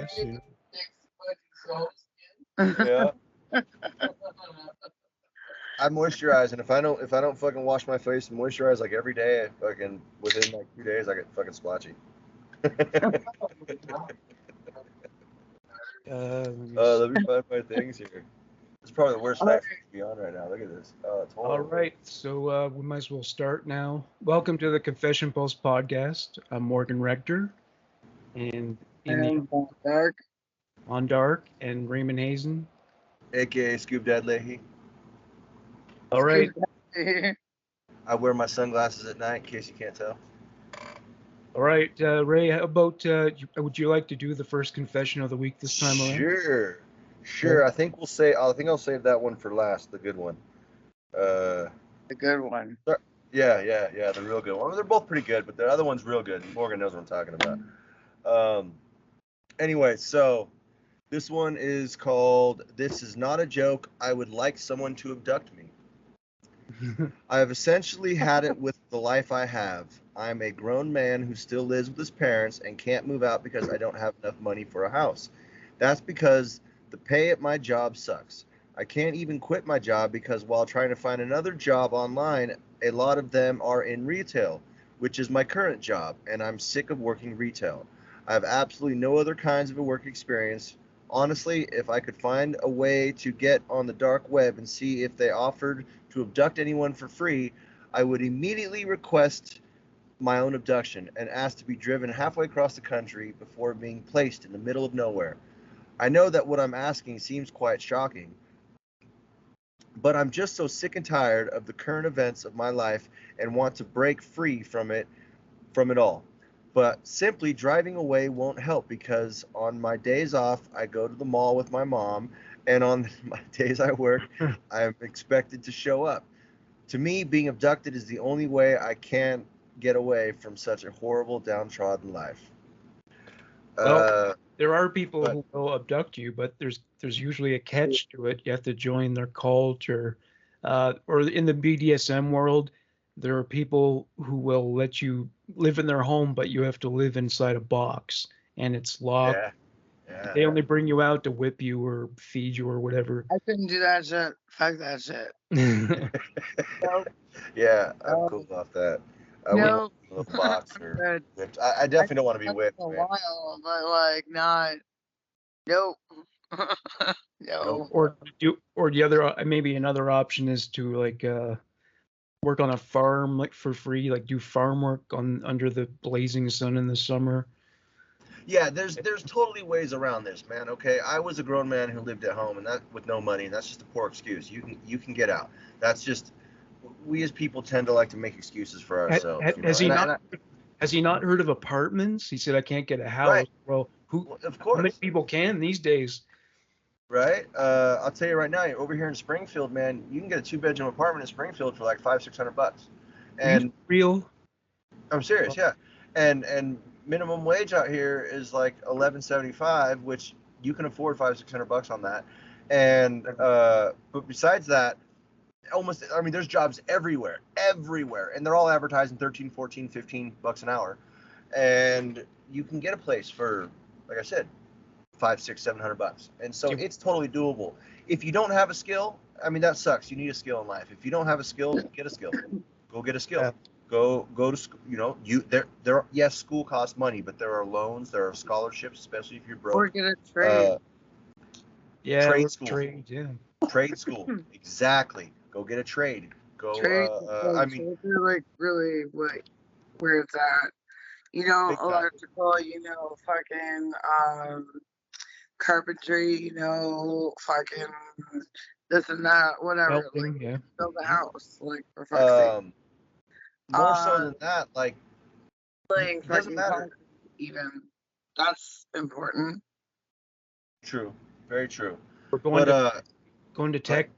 us. You Yeah. I moisturize, and if I don't fucking wash my face and moisturize like every day, I fucking within like 2 days I get fucking splotchy. Let me find my things here. It's probably the worst night to be on right now. Look at this. Oh, it's horrible. All right, so we might as well start now. Welcome to the Confession Post podcast. I'm Morgan Rector, and on Dark and Raymond Hazen, aka Scoop Dad Leahy. All right. I wear my sunglasses at night in case you can't tell. All right, Ray. How about would you like to do the first confession of the week this time around? Sure. I think I'll save that one for last. The good one. The good one. Yeah. The real good one. They're both pretty good, but the other one's real good. Morgan knows what I'm talking about. Anyway, so this one is called "This Is Not a Joke. I Would Like Someone to Abduct Me." I have essentially had it with the life I have. I'm a grown man who still lives with his parents and can't move out because I don't have enough money for a house. That's because the pay at my job sucks. I can't even quit my job because while trying to find another job online, a lot of them are in retail, which is my current job, and I'm sick of working retail. I have absolutely no other kinds of a work experience. Honestly, if I could find a way to get on the dark web and see if they offered to abduct anyone for free, I would immediately request my own abduction and ask to be driven halfway across the country before being placed in the middle of nowhere. I know that what I'm asking seems quite shocking, but I'm just so sick and tired of the current events of my life and want to break free from it all. But simply driving away won't help because on my days off, I go to the mall with my mom, and on my days I work, I am expected to show up. To me, being abducted is the only way I can get away from such a horrible, downtrodden life. Well, there are people who will abduct you, but there's usually a catch to it. You have to join their cult, or in the BDSM world, there are people who will let you live in their home, but you have to live inside a box, and it's locked. Yeah. They only bring you out to whip you or feed you or whatever. I couldn't do that shit. Fuck that shit. Yeah, I'm cool off that. I wouldn't want to box or whipped. I definitely don't want to be whipped. A while, but like not. Nope. No. Or the other, maybe another option is to like work on a farm like for free, like do farm work under the blazing sun in the summer. Yeah, there's totally ways around this, man. Okay, I was a grown man who lived at home and that with no money, and that's just a poor excuse. You can get out. That's just, we as people tend to like to make excuses for ourselves. Has he not heard of apartments? He said, I can't get a house. Right. Well, of course. How many people can these days? Right. I'll tell you right now, over here in Springfield, man, you can get a 2-bedroom apartment in Springfield for like $500-600. And real? I'm serious, yeah. And minimum wage out here is like $11.75, which you can afford $500-600 on that. And but besides that, there's jobs everywhere, and they're all advertising $13, $14, $15 an hour, and you can get a place for, like I said, $500-600-700, and so it's totally doable. If you don't have a skill, that sucks. You need a skill in life. If you don't have a skill, get a skill. Go get a skill. Yeah. Go to school. Yes, school costs money, but there are loans, there are scholarships, especially if you're broke. Or get a trade. Trade school. Trade school. Exactly. Go get a trade. Trade, like really like where it's at. Electrical, fucking carpentry, fucking this and that, whatever. Helping, like build a house, like for fuck's sake. More so than that, like it doesn't matter. Even that's important. True, very true. We're going to tech.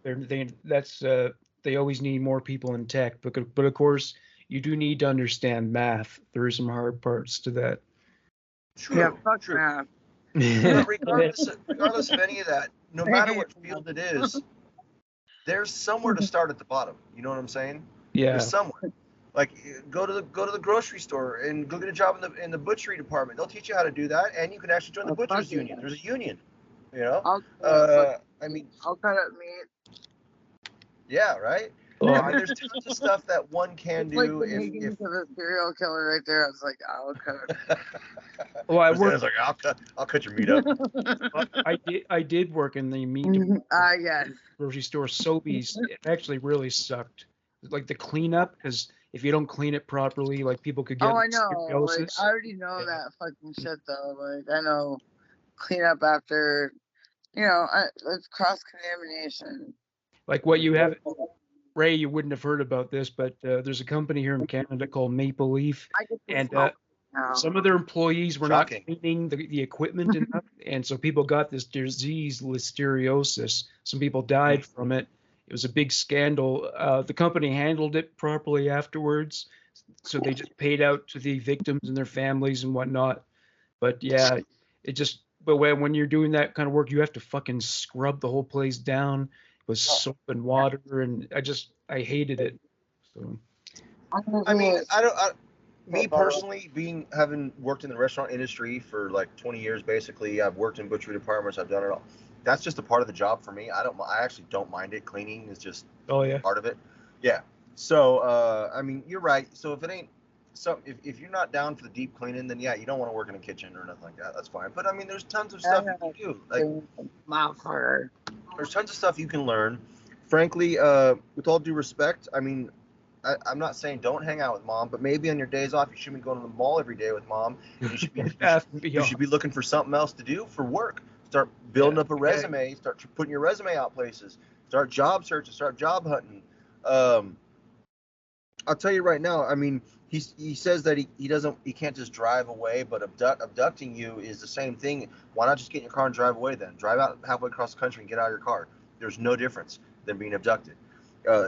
They always need more people in tech, but of course you do need to understand math. There are some hard parts to that. True. Yeah, fuck math. Regardless of any of that, no matter what field it is, there's somewhere to start at the bottom. You know what I'm saying? Yeah. There's somewhere. Like go to the grocery store and go get a job in the butchery department. They'll teach you how to do that, and you can actually join the butchers union. There's a union, you know. I mean, I'll cut up meat. yeah, right. Well, I mean, there's tons of stuff that one can It's like do. the makings of a serial killer right there. I was like, I'll cut well, I was worked. like, I'll cut your meat up. Well, I did work in the meat yes. grocery store. Sobeys, it actually really sucked. Like the cleanup, because if you don't clean it properly, like people could get Oh, I know. Like, listeriosis. I already know that fucking shit though. Like, I know clean up after, it's cross contamination. Like what you have, Ray, you wouldn't have heard about this, but there's a company here in Canada called Maple Leaf, I get to and smoke now. some of their employees were Shocking. not cleaning the equipment enough, and so people got this disease, listeriosis. Some people died from it. It was a big scandal. The company handled it properly afterwards, so they just paid out to the victims and their families and whatnot. But yeah, it just. But when you're doing that kind of work, you have to fucking scrub the whole place down with soap and water, and I hated it. So. I mean, me personally, having worked in the restaurant industry for like 20 years, basically, I've worked in butchery departments. I've done it all. That's just a part of the job for me. I actually don't mind it. Cleaning is just part of it. Yeah. So, I mean, you're right. So if it ain't if you're not down for the deep cleaning, then yeah, you don't want to work in a kitchen or nothing like that. That's fine. But I mean, there's tons of stuff you can do. Like, there's tons of stuff you can learn. Frankly, with all due respect, I mean, I'm not saying don't hang out with mom, but maybe on your days off, you should be going to the mall every day with mom. You should be looking for something else to do for work. Start building up a resume. Start putting your resume out places. Start job searching. Start job hunting. I'll tell you right now. I mean, he says that he can't just drive away, but abducting you is the same thing. Why not just get in your car and drive away then? Drive out halfway across the country and get out of your car. There's no difference than being abducted.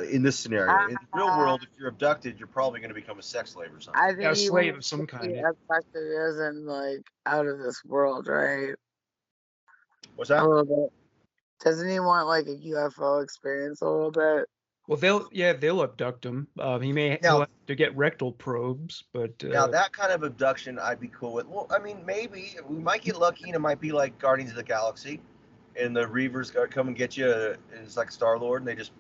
In this scenario, in the real world, if you're abducted, you're probably going to become a sex slave or something. I think a slave of some kind. Abducted isn't like out of this world, right? What's that? A little bit. Doesn't he want like a UFO experience a little bit? Well, they'll abduct him. He'll have to get rectal probes, but now that kind of abduction, I'd be cool with. Well, I mean, maybe we might get lucky, and it might be like Guardians of the Galaxy, and the Reavers come and get you, and it's like Star-Lord, and they just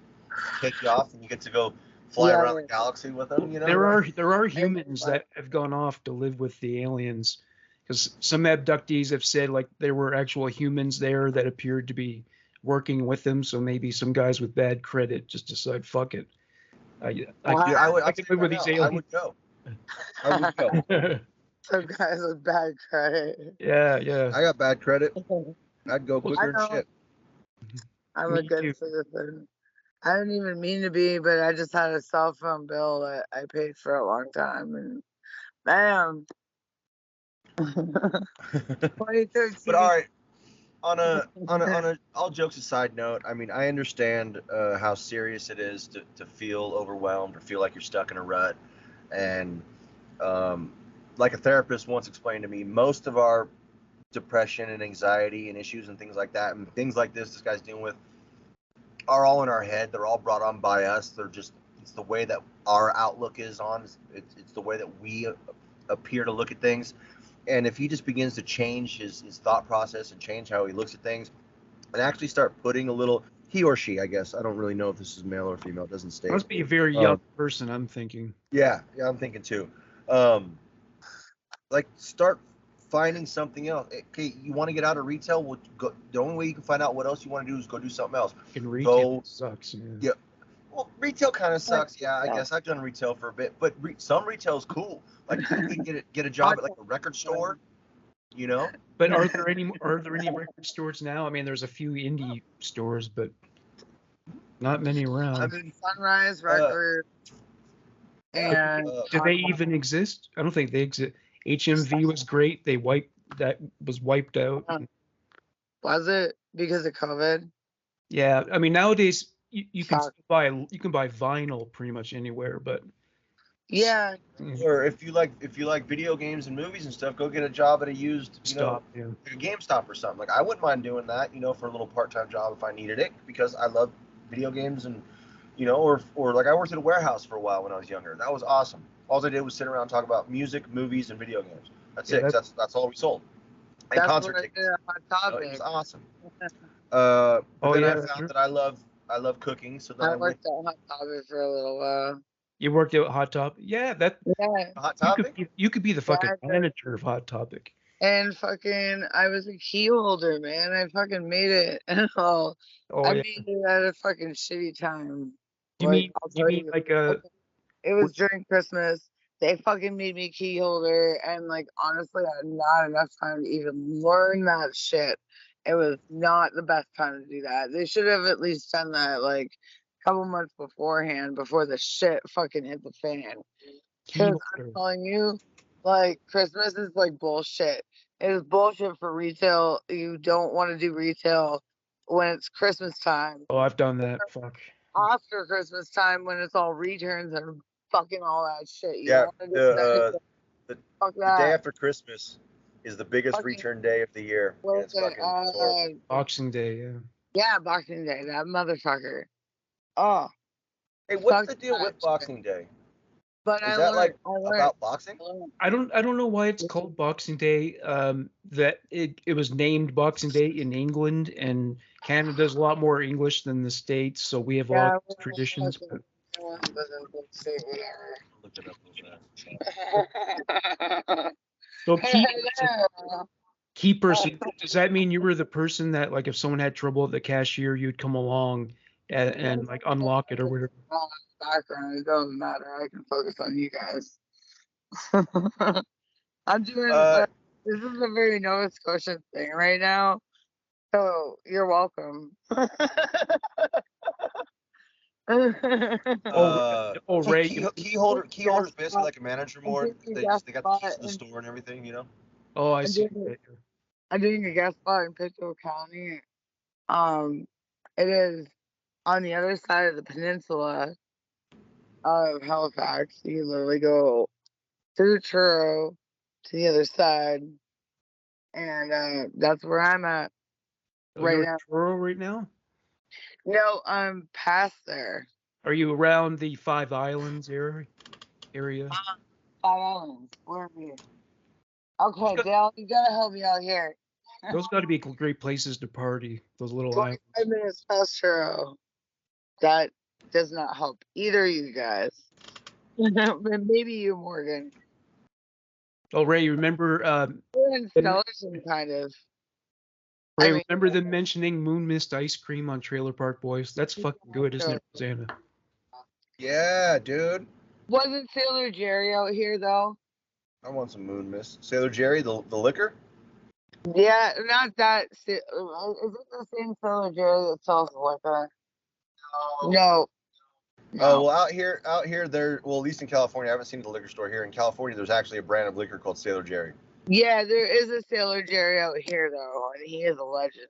take you off, and you get to go fly around the galaxy with them. You know, there are humans that have gone off to live with the aliens, because some abductees have said like there were actual humans there that appeared to be working with them. So maybe some guys with bad credit just decide, fuck it. I can live with these aliens. I would go. Some guys with bad credit. Yeah. I got bad credit. I'd go quicker than shit. I'm a good citizen. I didn't even mean to be, but I just had a cell phone bill that I paid for a long time, and bam. 2013. But all right, on a all jokes aside note, I mean, I understand how serious it is to feel overwhelmed or feel like you're stuck in a rut, and like a therapist once explained to me, most of our depression and anxiety and issues and things like that, and things like this guy's dealing with, are all in our head. They're all brought on by us. They're just, it's the way that our outlook is on. It's the way that we appear to look at things. And if he just begins to change his thought process and change how he looks at things, and actually start putting a little, he or she, I guess, I don't really know if this is male or female, it doesn't state. Must be a very young person, I'm thinking. Yeah, I'm thinking too. Like, start finding something else. Okay, you want to get out of retail? Well, the only way you can find out what else you want to do is go do something else. And retail sucks. Yeah. Well, retail kind of sucks. Yeah, I guess I've done retail for a bit, but some retail is cool. Like, you can get a job at like a record store, you know. But are there any record stores now? I mean, there's a few indie stores, but not many around. I mean, Sunrise Records. And do they even exist? I don't think they exist. HMV was great. That was wiped out. Was it because of COVID? Yeah, I mean nowadays you can buy vinyl pretty much anywhere, but yeah. Or if you like video games and movies and stuff, go get a job at a used like a GameStop or something. Like, I wouldn't mind doing that, for a little part-time job if I needed it, because I love video games and you know, or like I worked at a warehouse for a while when I was younger. That was awesome. All I did was sit around and talk about music, movies, and video games. That's it. That's all we sold. And That's concert what I tickets. did on It was Topic. awesome. But then I that's found true. that I love cooking, so then I I went worked at Hot Topic for a little while. You worked at Hot Topic? Yeah, that Yeah. Hot Topic. you could be the fucking manager of Hot Topic. And fucking, I was a key holder, man. I fucking made it. And all. I made it at a fucking shitty time. Do you mean like a? It was during Christmas. They fucking made me key holder, and like honestly, I had not enough time to even learn that shit. It was not the best time to do that. They should have at least done that like a couple months beforehand, before the shit fucking hit the fan. Because I'm telling you, like Christmas is like bullshit. It is bullshit for retail. You don't want to do retail when it's Christmas time. Oh, I've done that. Fuck. After Christmas time, when it's all returns and fucking all that shit. You Yeah, don't want to do that. Fuck that. The day after Christmas is the biggest return day of the year. And it's fucking Boxing Day, yeah. Yeah, Boxing Day, that motherfucker. Oh. Hey, what's the deal with Boxing Day? But is that like about boxing? I don't know why it's called Boxing Day. That it was named Boxing Day in England, and Canada does a lot more English than the States, so we have a lot of traditions. But... So key person, does that mean you were the person that, like, if someone had trouble at the cashier, you'd come along and like unlock it or whatever? Background, it doesn't matter. I can focus on you guys. I'm doing this is a very Nova Scotian thing right now, so you're welcome. Ray, key holder's basically like a manager more. They got the keys to the store and everything, you know. Oh, I see. I'm doing a guest spot in Pittsfield County. It is on the other side of the peninsula of Halifax. You literally go through Truro to the other side, and that's where I'm at right now. Truro right now? No, I'm past there. Are you around the Five Islands area? Five Islands. Where are you? Okay, Dale, you gotta help me out here. Those got to be great places to party. Those little islands. 5 minutes past Truro. That does not help either of you guys. Maybe you, Morgan. Oh, Ray, you remember? We're in skeleton, kind of. Ray, remember them mentioning Moon Mist ice cream on Trailer Park Boys? That's fucking good, isn't it, Rosanna? Yeah, dude. Wasn't Sailor Jerry out here though? I want some Moon Mist. Sailor Jerry, the liquor? Yeah, not that. Is it the same Sailor Jerry that sells liquor? No. Oh, well, out here, there. Well, at least in California, I haven't seen the liquor store here. In California, there's actually a brand of liquor called Sailor Jerry. Yeah, there is a Sailor Jerry out here though, and he is a legend.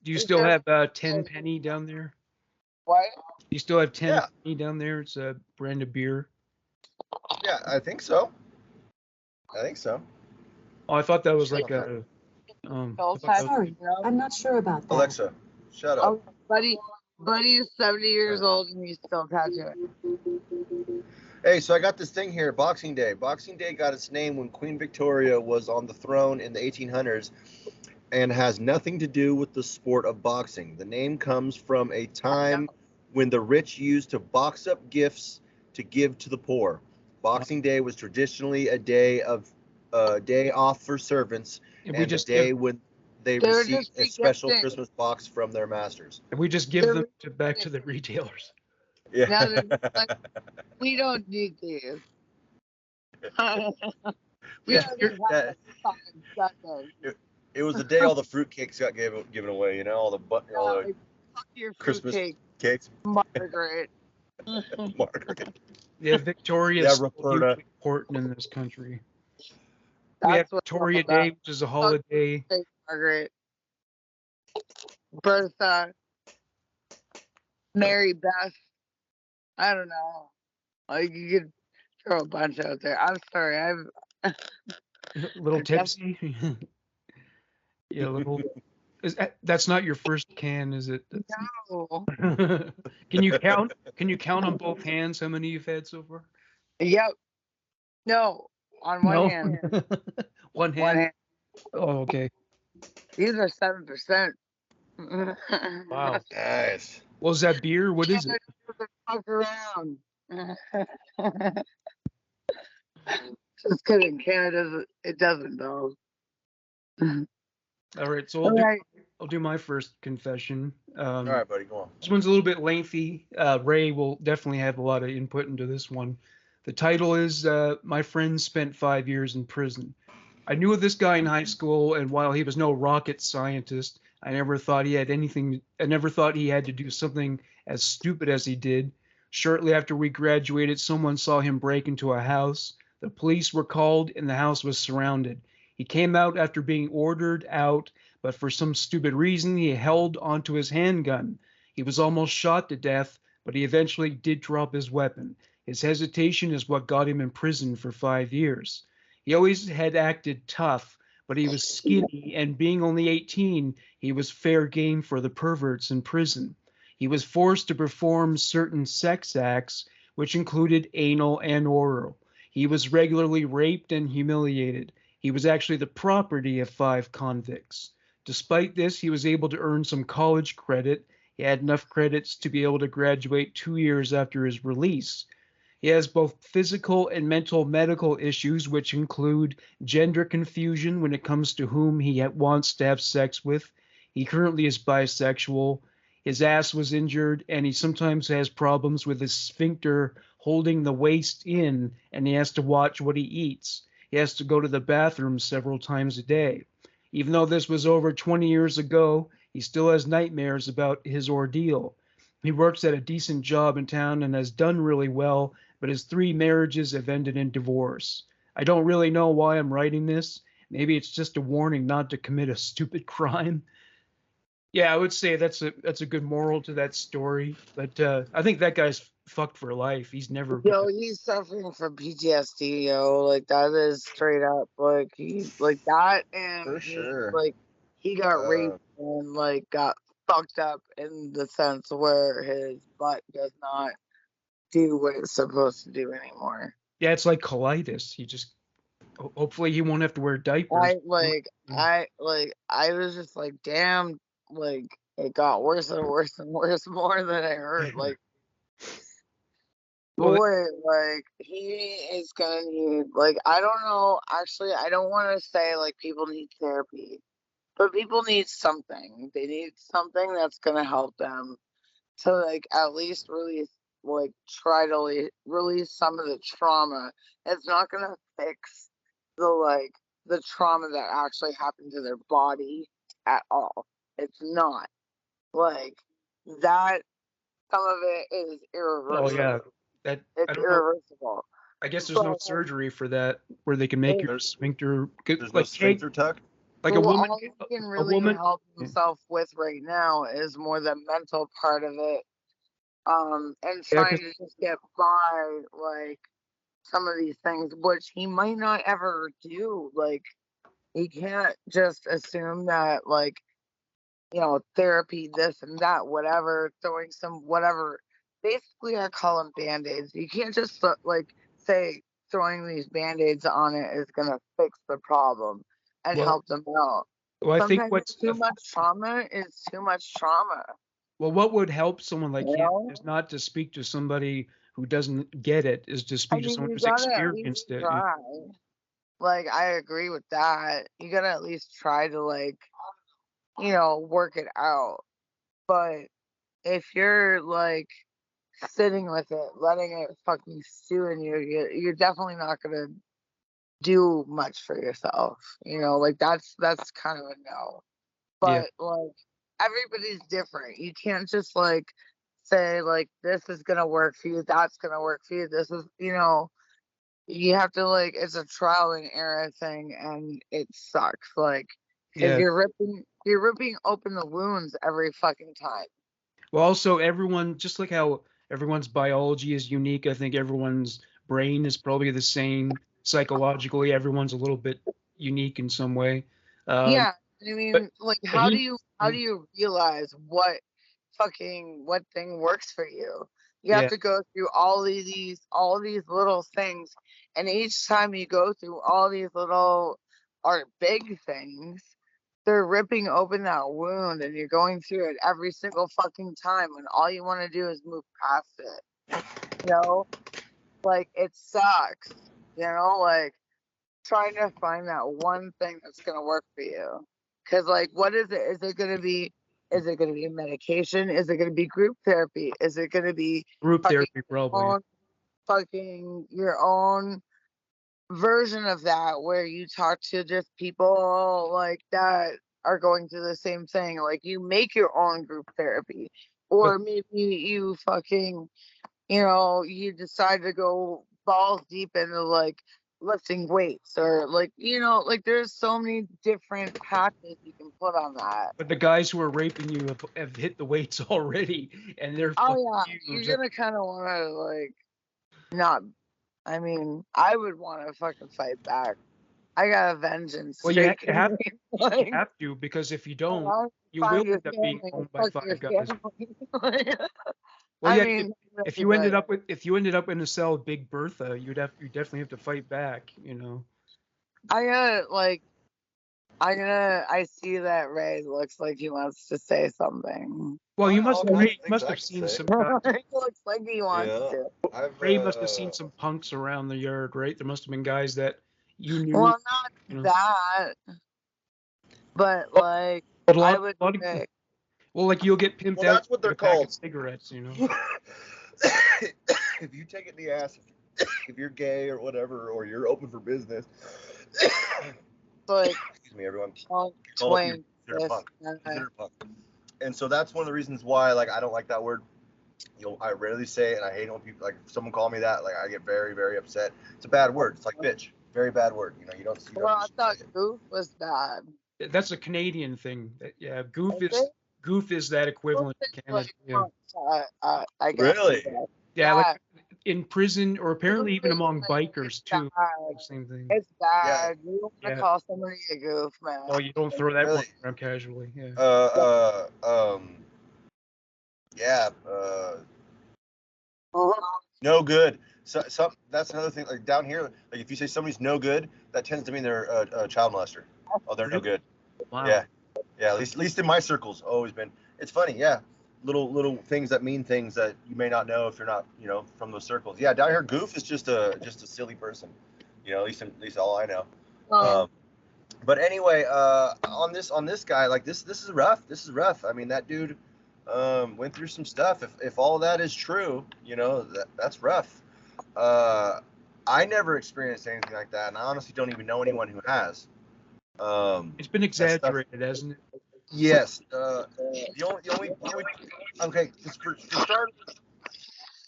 Do you still have 10 Penny down there? What? You still have 10 Penny down there? It's a brand of beer. Yeah, I think so. Oh, I thought that was like a. Sorry, I'm not sure about that. Alexa, shut up. Oh, buddy is 70 years old and he's still tattooing. Hey, so I got this thing here, Boxing Day. Boxing Day got its name when Queen Victoria was on the throne in the 1800s and has nothing to do with the sport of boxing. The name comes from a time when the rich used to box up gifts to give to the poor. Boxing Day was traditionally a day off for servants and a day when they received a special Christmas box from their masters. And we just give them back to the retailers. Yeah. Now like, we don't need these. It was the day all the fruitcakes got given away, you know, all the fuck your Christmas cakes. Margaret. Margaret. Yeah, Victoria is important in this country. We have Victoria Day, which is a holiday. Margaret. Bertha. Mary Beth. I don't know. Like, you could throw a bunch out there. I'm sorry. A little tipsy. Yeah, a little. That's not your first can, is it? No. Can you count? Can you count on both hands how many you've had so far? Yep. No. On one No. hand. One One hand. hand. Oh, okay. These are 7%. Wow. Nice. Well, is that beer? What is it? Fuck around. Just kidding. Canada, it doesn't though. All right, so I'll do my first confession. All right, buddy, go on. This one's a little bit lengthy. Ray will definitely have a lot of input into this one. The title is My Friend Spent 5 Years in Prison. I knew of this guy in high school, and while he was no rocket scientist, I never thought he had to do something as stupid as he did. Shortly after we graduated, someone saw him break into a house. The police were called, and the house was surrounded. He came out after being ordered out, but for some stupid reason, he held onto his handgun. He was almost shot to death, but he eventually did drop his weapon. His hesitation is what got him in prison for 5 years. He always had acted tough, but he was skinny, and being only 18, he was fair game for the perverts in prison. He was forced to perform certain sex acts, which included anal and oral. He was regularly raped and humiliated. He was actually the property of 5 convicts. Despite this, he was able to earn some college credit. He had enough credits to be able to graduate 2 years after his release. He has both physical and mental medical issues, which include gender confusion when it comes to whom he wants to have sex with. He currently is bisexual. His ass was injured, and he sometimes has problems with his sphincter holding the waist in, and he has to watch what he eats. He has to go to the bathroom several times a day. Even though this was over 20 years ago, he still has nightmares about his ordeal. He works at a decent job in town and has done really well, but his 3 marriages have ended in divorce. I don't really know why I'm writing this. Maybe it's just a warning not to commit a stupid crime. Yeah, I would say that's a good moral to that story. But I think that guy's fucked for life. He's never. Yo, he's suffering from PTSD, yo. Like that is straight up. Like he like that, and For sure. like he got raped and like got fucked up in the sense where his butt does not do what it's supposed to do anymore. Yeah, it's like colitis. He just hopefully he won't have to wear diapers. I was just like, damn, like it got worse and worse and worse more than I heard. Like boy, like he is gonna need like I don't know, actually I don't wanna say like people need therapy. But people need something. They need something that's gonna help them to like at least release like try to release some of the trauma. It's not gonna fix the trauma that actually happened to their body at all. It's not. Like that some of it is irreversible. Oh yeah. It's irreversible. I guess there's no surgery for that where they can make your sphincter there's no sphincter tuck? Like a woman, all he can really help himself with right now is more the mental part of it, and trying to just get by like some of these things, which he might not ever do. Like he can't just assume that like therapy, this and that, whatever, throwing some whatever. Basically, I call them band-aids. You can't just like say throwing these band-aids on it is gonna fix the problem and help them out. Well, Sometimes I think what's too much trauma is too much trauma. Well, what would help someone like him is not to speak to somebody who doesn't get it, is to speak to someone who's experienced it. Try. Like I agree with that. You gotta at least try to like, work it out. But if you're like sitting with it, letting it fucking stew in you, you're definitely not gonna do much for yourself. Like that's kind of a no. But like everybody's different. You can't just like say like this is gonna work for you, that's gonna work for you. This is you have to like it's a trial and error thing, and it sucks. Like if you're ripping open the wounds every fucking time. Well, also everyone, just like how everyone's biology is unique, I think everyone's brain is probably the same. Psychologically, everyone's a little bit unique in some way. I mean, like, how do you realize what thing works for you? You have to go through all these little things, and each time you go through all these little or big things, they're ripping open that wound, and you're going through it every single fucking time when all you want to do is move past it. You know, like, it sucks. You know, like, trying to find that one thing that's gonna work for you. Cause, like, what is it? Is it gonna be medication? Is it gonna be group therapy? Is it gonna be group therapy probably? Your own version of that, where you talk to just people like that are going through the same thing. Like, you make your own group therapy, or maybe you fucking, you decide to go balls deep into, like, lifting weights, or, like, like, there's so many different patches you can put on that. But the guys who are raping you have hit the weights already, and they're huge. You're gonna kind of want to, like, not. I mean, I would want to fucking fight back. I got a vengeance. Well, you have to, because if you don't, you will end up being owned by 5 guys. Well, yeah, if you ended up in a cell with Big Bertha, you definitely have to fight back, I see that Ray looks like he wants to say something. Well, you must have seen some. It looks like he wants to. Ray must have seen some punks around the yard, right? There must have been guys that you knew. Well, not that, but, like, I would say. Well, like, you'll get pimped out. That's what they're called. Cigarettes, If you take it in the ass, if you're gay or whatever, or you're open for business. Like, excuse me, everyone. Consider punk. Consider punk. And so that's one of the reasons why, like, I don't like that word. I rarely say it, and I hate it when people, like, if someone call me that, like, I get very, very upset. It's a bad word. It's like bitch. Very bad word. You don't see. Well, I thought goof was bad. That's a Canadian thing. Yeah, goof is that equivalent to Canada. Yeah. I guess. Really? Yeah, like in prison, or apparently even among bikers too. Same thing. It's bad. You don't want to call somebody a goof, man. Oh, you don't throw that one around casually. Yeah. No good. So that's another thing. Like, down here, like, if you say somebody's no good, that tends to mean they're a child molester. Oh, they're no good. Wow. Yeah. At least in my circles, always been. It's funny, yeah. Little things that mean things that you may not know if you're not, from those circles. Yeah, down here, goof is just a silly person. At least all I know. But anyway, on this guy, like, this is rough. This is rough. I mean, that dude went through some stuff. If all that is true, that's rough. I never experienced anything like that, and I honestly don't even know anyone who has. It's been exaggerated, hasn't it? Yes. The only okay.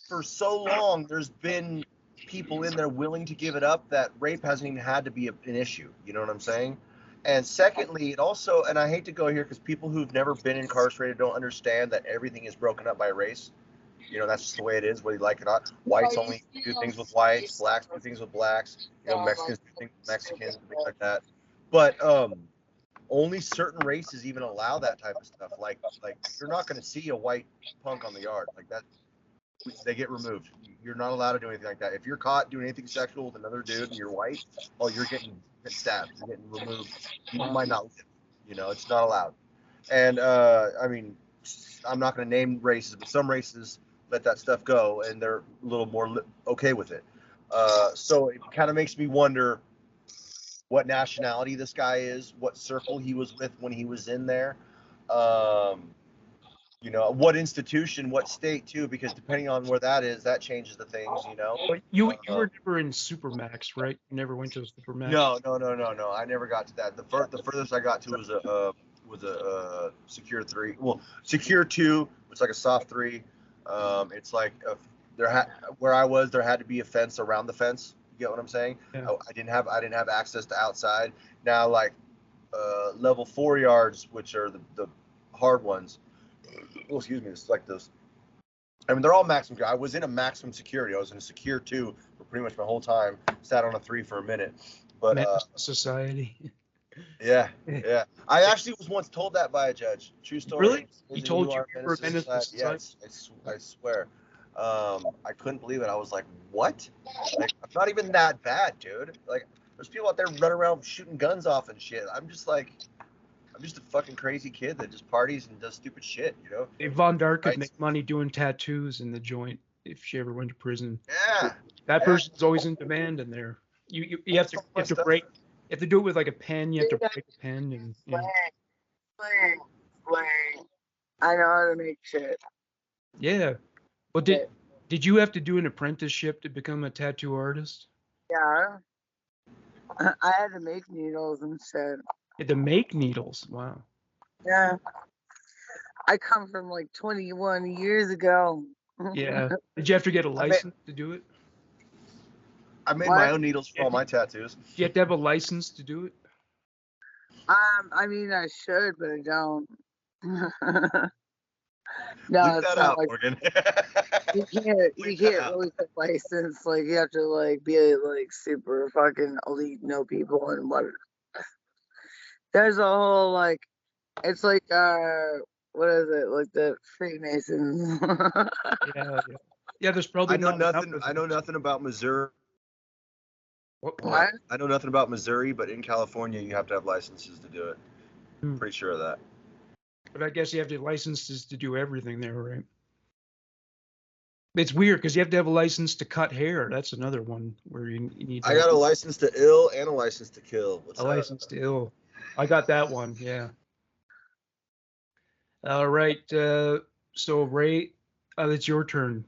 For so long, there's been people in there willing to give it up that rape hasn't even had to be an issue. You know what I'm saying? And secondly, it also, and I hate to go here because people who've never been incarcerated don't understand that everything is broken up by race. That's just the way it is, whether you like it or not. Whites only do things with whites, blacks do things with blacks, Mexicans do things with Mexicans, and things like that. But only certain races even allow that type of stuff. Like you're not going to see a white punk on the yard like that. They get removed. You're not allowed to do anything like that. If you're caught doing anything sexual with another dude and you're white, you're getting stabbed. You're getting removed. You might not live. It's not allowed. And I mean, I'm not going to name races, but some races let that stuff go, and they're a little more okay with it. So it kind of makes me wonder what nationality this guy is, what circle he was with when he was in there, what institution, what state too, because depending on where that is, that changes the things, But you were never in Supermax, right? You never went to a Supermax. No. I never got to that. The furthest I got to was a Secure 3. Well, Secure 2, it's like a soft 3. It's like where I was, there had to be a fence around the fence. You get what I'm saying? Yeah. I didn't have access to outside. Now, like level 4 yards, which are the hard ones. Oh, excuse me. It's like those. I mean, they're all maximum. I was in a maximum security. I was in a Secure 2 for pretty much my whole time. Sat on a 3 for a minute. But society. Yeah. I actually was once told that by a judge. True story. Really? He told you you were a menace to society? Yes, I swear. I couldn't believe it. I was like, what? Like, I'm not even that bad, dude. Like, there's people out there running around shooting guns off and shit. I'm just a fucking crazy kid that just parties and does stupid shit, you know? If Von Dark could make money doing tattoos in the joint if she ever went to prison. Yeah. That person's always in demand in there. You have to break. You have to do it with like a pen. You have to break a pen and. Slang. I know how to make shit. Yeah. Well, did you have to do an apprenticeship to become a tattoo artist? Yeah. I had to make needles and shit. You had to make needles? Wow. Yeah. I come from like 21 years ago. Yeah. Did you have to get a license to do it? I made my own needles for all my tattoos. Do you have to have a license to do it? I mean, I should, but I don't. No, leave that out, like, Morgan. you can't really get license. Like, you have to like be like super fucking elite, know people and what. There's a whole like, it's like what is it, like the Freemasons? Yeah. There's probably I know nothing about Missouri. What? I know nothing about Missouri, but in California you have to have licenses to do it. Pretty sure of that. But I guess you have to have licenses to do everything there, right? It's weird because you have to have a license to cut hair. That's another one where you need. I got a license to ill and a license to kill. License to ill. I got that one. Yeah. All right. So Ray, it's your turn.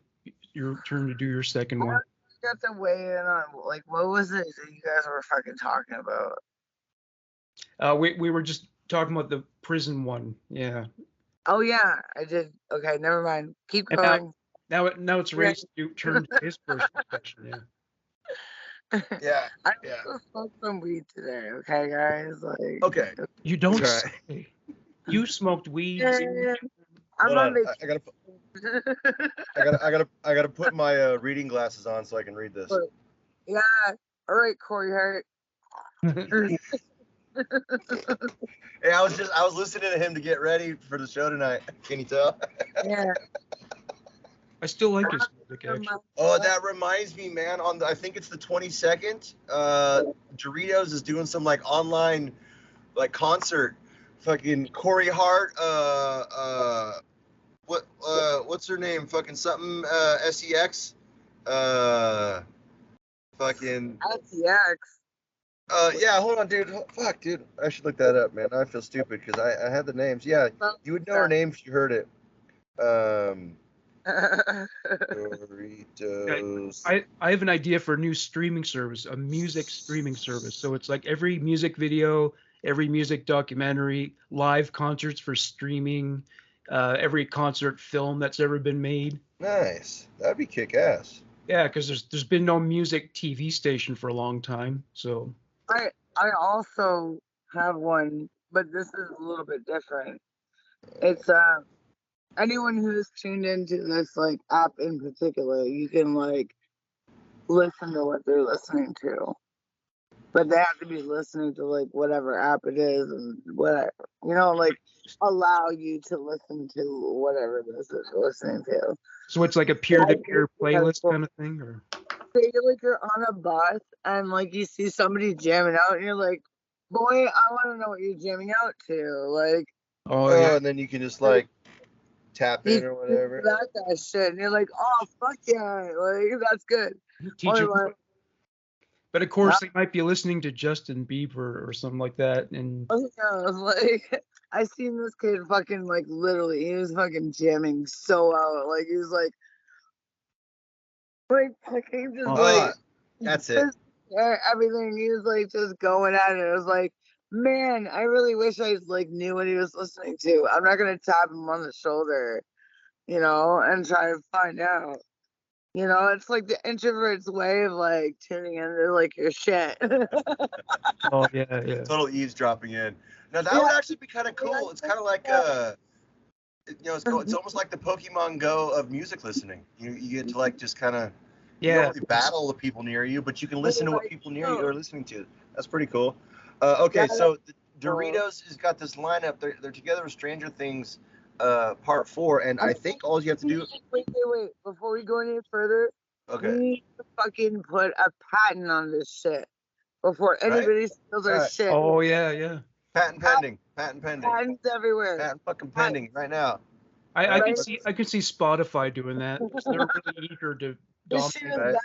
Your turn to do your second one. You got to weigh in on like what was it that you guys were fucking talking about? We were just talking about the prison one. Yeah. Oh yeah, I did. Okay, never mind. Keep going. Now it's Ray's turn to his first question. Yeah. I smoked some weed today. Okay, guys. Like. Okay. You don't say. You smoked weed. I'm on I gotta put my reading glasses on so I can read this. Yeah. All right, Corey Hart. Hey, I was listening to him to get ready for the show tonight. Can you tell? Yeah. I still like his music, actually. Oh, that reminds me, man. I think it's the 22nd. Doritos is doing some like online like concert. Fucking Corey Hart. What's her name? Fucking something. SEX. Fucking. SEX. Yeah, hold on, dude. Fuck, dude. I should look that up, man. I feel stupid because I had the names. Yeah, you would know her name if you heard it. Doritos. I have an idea for a new streaming service, a music streaming service. So it's like every music video, every music documentary, live concerts for streaming, every concert film that's ever been made. Nice. That'd be kick-ass. Yeah, because there's been no music TV station for a long time. So I also have one, but this is a little bit different. It's anyone who's tuned into this like app in particular, you can like listen to what they're listening to, but they have to be listening to like whatever app it is and whatever, you know, like allow you to listen to whatever this is listening to. So it's like a peer-to-peer playlist kind of thing, or say like you're on a bus and like you see somebody jamming out and you're like, boy, I want to know what you're jamming out to, like. Oh, and then you can just like tap in or whatever. That shit, and you're like, oh fuck yeah, like that's good. But of course, they might be listening to Justin Bieber or something like that, and like I seen this kid fucking like literally, he was fucking jamming so out, like he was like he just like that's it. Everything, he was like just going at it. It was like, man, I really wish I like knew what he was listening to. I'm not gonna tap him on the shoulder, you know, and try to find out. You know, it's like the introvert's way of like tuning into like your shit. Oh yeah. Total eavesdropping in. Now that would actually be kind of cool. It's kind of like you know, it's almost like the Pokemon Go of music listening. You get to like just kind of you don't really battle the people near you, but you can listen to what people near you are listening to. That's pretty cool. Okay, so Doritos has got this lineup. They're together with Stranger Things, Part 4, and I think all you have to do. Wait. Before we go any further, Okay. we need to fucking put a patent on this shit before anybody steals our shit. Oh yeah. Patent pending. Patents everywhere. Patent fucking pending right now. I can see Spotify doing that because they're really eager to dominate.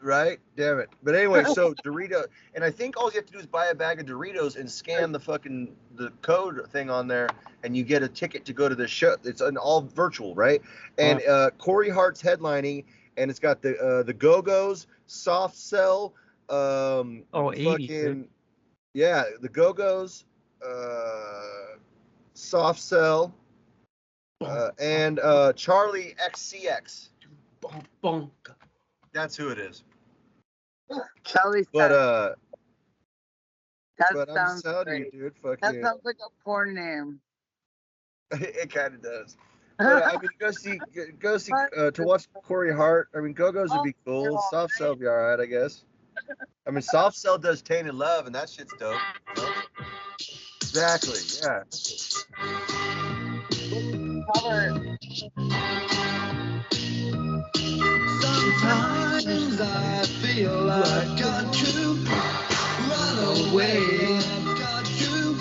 Right? Damn it. But anyway, so Dorito, and I think all you have to do is buy a bag of Doritos and scan the code thing on there, and you get a ticket to go to the show. It's an all virtual, right? And Corey Hart's headlining, and it's got the Go-Go's, Soft Cell, 80s. Yeah, the Go-Go's, Soft Cell, and Charlie XCX. That's who it is. Charlie. But that I'm sounds telling great. you, dude, fuck That you. sounds like a porn name. It kind of does. But, I mean, go see to watch Corey Hart. I mean, Go-Go's would be cool. Soft Cell would be all right, I guess. I mean, Soft Cell does Tainted Love, and that shit's dope. You know? Exactly. Yeah. Sometimes I feel I've got to run away. I've got to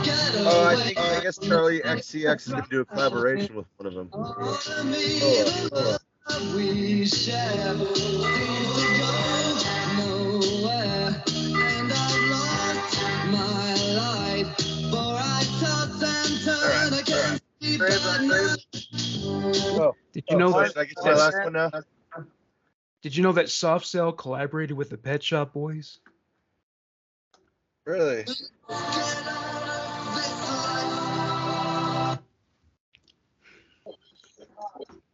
get away. Oh, I guess Charlie XCX is gonna do a collaboration with one of them. We share seems to go nowhere, and I've lost my life, for I toss and turn, I can't sleep at night. Did you know that? Should I get to my last one now? Did you know that Soft Cell collaborated with the Pet Shop Boys? Really?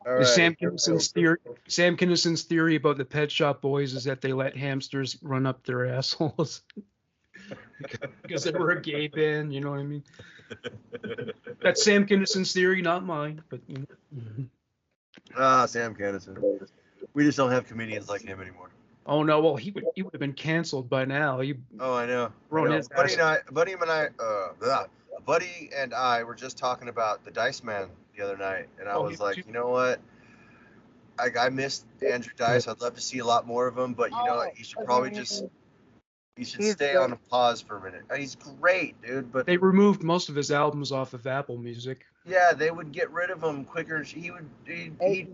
All right. Sam Kinnison's theory about the Pet Shop Boys is that they let hamsters run up their assholes because they were a gay band. You know what I mean? That's Sam Kinnison's theory, not mine. But you know. Sam Kinnison. We just don't have comedians like him anymore. Oh no! Well, he would have been canceled by now. I know. Buddy and I were just talking about the Dice Man the other night, and I was like, you know what? I missed Andrew Dice. I'd love to see a lot more of him, but you know what? He should probably stay on pause for a minute. He's great, dude. But they removed most of his albums off of Apple Music. Yeah, they would get rid of him quicker. He'd probably be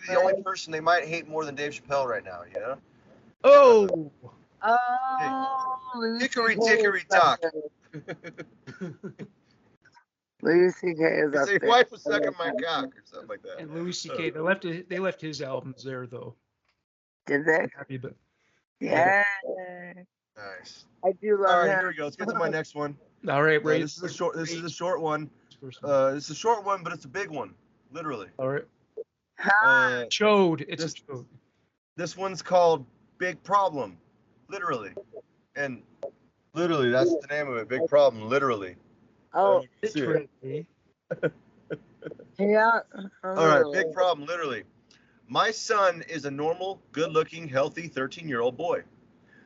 the only person they might hate more than Dave Chappelle right now, you know? Oh! Hickory dickory dock. Louis C.K. is up His there. wife was sucking my cock or something like that. And Louis C.K. They left his albums there though. Did they? Happy, but yeah. Nice. I do love All right, him. here we go. Let's get to my next one. All right, Ray. This is a short one. This is a short one, but it's a big one, literally. All right. Chode. It's a chode. This one's called Big Problem, literally, and literally that's the name of it. Big Problem, literally. Oh, literally. Yeah. All right, big problem, literally. My son is a normal, good-looking, healthy 13-year-old boy,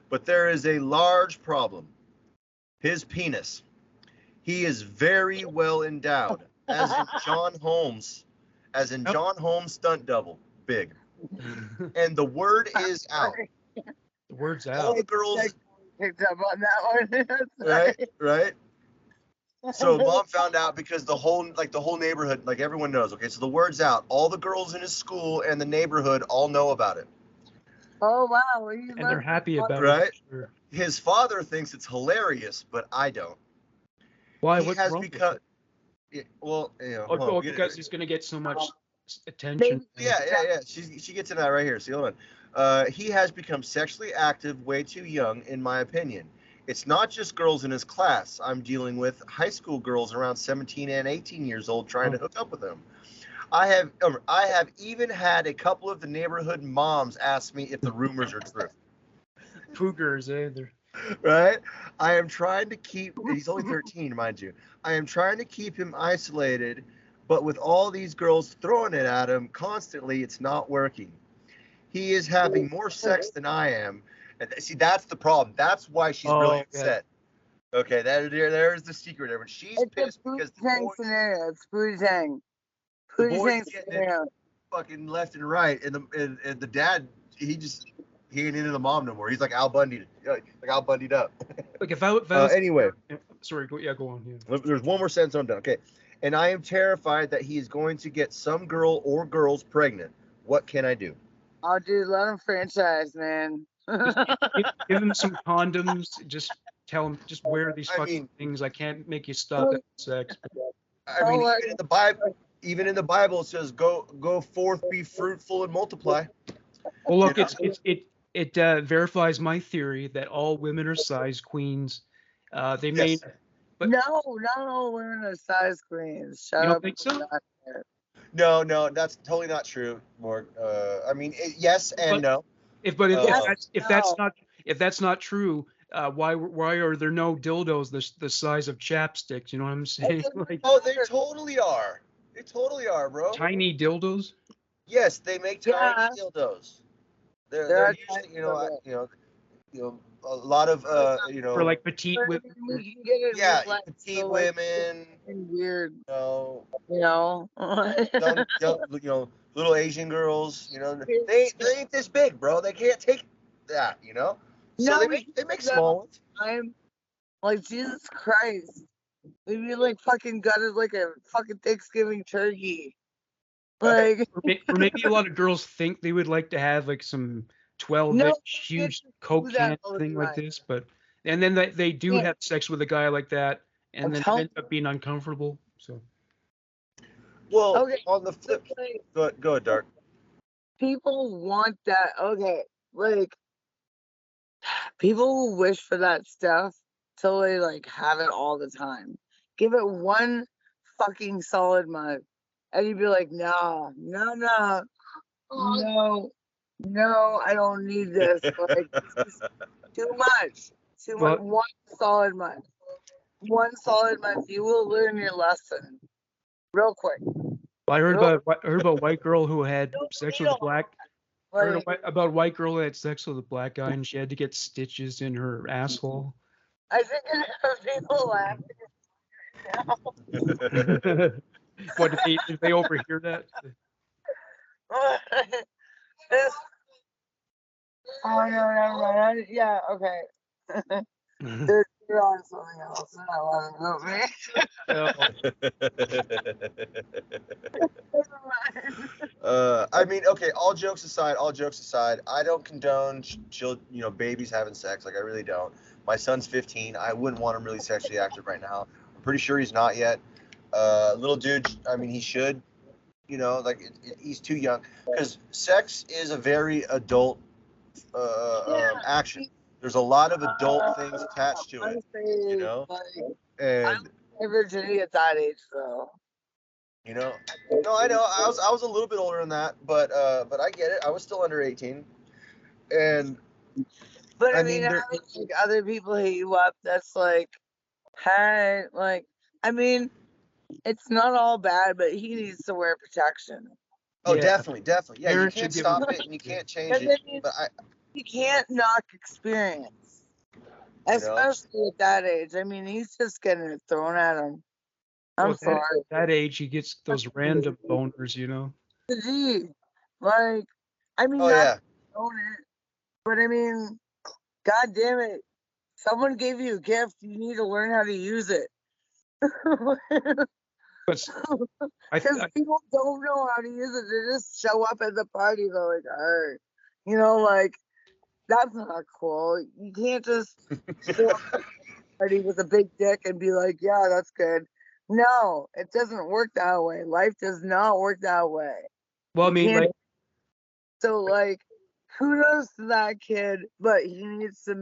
but there is a large problem. His penis. He is very well endowed, as in John Holmes stunt double, big. And the word is out. The word's out. All the girls picked up on that one. Right. So mom found out because the whole neighborhood, like everyone knows. Okay, so the word's out. All the girls in his school and the neighborhood all know about it. Oh wow! And they're happy about it. Right. Sure. His father thinks it's hilarious, but I don't. Why? He What's has wrong become. with it? Well, you know, because he's going to get so much attention. Yeah. She gets into that right here. See, hold on. He has become sexually active way too young, in my opinion. It's not just girls in his class. I'm dealing with high school girls around 17 and 18 years old trying to hook up with him. I have even had a couple of the neighborhood moms ask me if the rumors are true. Cougars, Right? I am trying to keep. He's only 13, mind you. I am trying to keep him isolated, but with all these girls throwing it at him constantly, it's not working. He is having more sex than I am, And see, that's the problem. That's why she's really okay. upset. Okay, there's the secret there. But she's It's pissed a because the Tang boys, scenario. It's Pootie Tang. the Pootie boys Tang getting it scenario. fucking left and right, and the dad, he ain't into the mom no more. He's like Al Bundy, like Al Bundy'd up. Like if I was anyway, sorry, go on. Yeah. there's one more sentence I'm done. Okay, and I am terrified that he is going to get some girl or girls pregnant. What can I do? Oh, dude, let him franchise, man. Give him some condoms. Just tell him, just wear these fucking things. I can't make you stop having sex. I mean, even in the Bible, it says, "Go forth, be fruitful, and multiply." Well, look, it verifies my theory that all women are size queens. They may, but no, not all women are size queens. Shut you don't up. think so? No, that's totally not true, Morg. I mean, yes and no. If that's not true, why are there no dildos the size of chapsticks? You know what I'm saying? Like, oh, they totally are. They totally are, bro. Tiny dildos. Yes, they make tiny dildos. They're usually, a lot of for like petite women. Yeah, petite women. Weird. Young, little Asian girls. They ain't this big, bro. They can't take that. So they make small ones. I'm like, Jesus Christ. We'd be like fucking gutted like a fucking Thanksgiving turkey. Like, or maybe a lot of girls think they would like to have like some 12-inch huge Coke can thing like this, and then they do have sex with a guy like that, and then it ends up being uncomfortable. So. Well, on the flip, go ahead, Dark. People want that. Okay, like people will wish for that stuff till they like have it all the time. Give it one fucking solid month, and you'd be like, no, I don't need this. Like, this is too much. One solid month. One solid month. You will learn your lesson real quick. I heard about white girl who had sex with a black. I heard about a white girl who had sex with a black guy and she had to get stitches in her asshole. I think I have people laughing. What did they overhear that? Oh no, never mind. Yeah, okay. They're on something else. They're not laughing about me. I mean, okay. All jokes aside, I don't condone babies having sex. Like, I really don't. My son's 15. I wouldn't want him really sexually active right now. I'm pretty sure he's not yet. Little dude. I mean, he should. He's too young, because sex is a very adult action. There's a lot of adult things attached to it, and my virginity at that age, though. No, I know. I was a little bit older than that, but I get it. I was still under 18, but I mean other people hit you up. That's like, hey, like, I mean, it's not all bad, but he needs to wear protection. Oh, yeah. Definitely. Yeah, you can't stop it and you can't change it. But you can't knock experience, especially at that age. I mean, he's just getting it thrown at him. I'm sorry. At that age, he gets those random boners, Gee, like, I mean, but I mean, God damn it, someone gave you a gift. You need to learn how to use it. Because people don't know how to use it. They just show up at the party. They're like, all right, like, that's not cool. You can't just show up at the party with a big dick and be like, yeah, that's good. No, it doesn't work that way. Life does not work that way. Well, I mean, kudos to that kid, but he needs to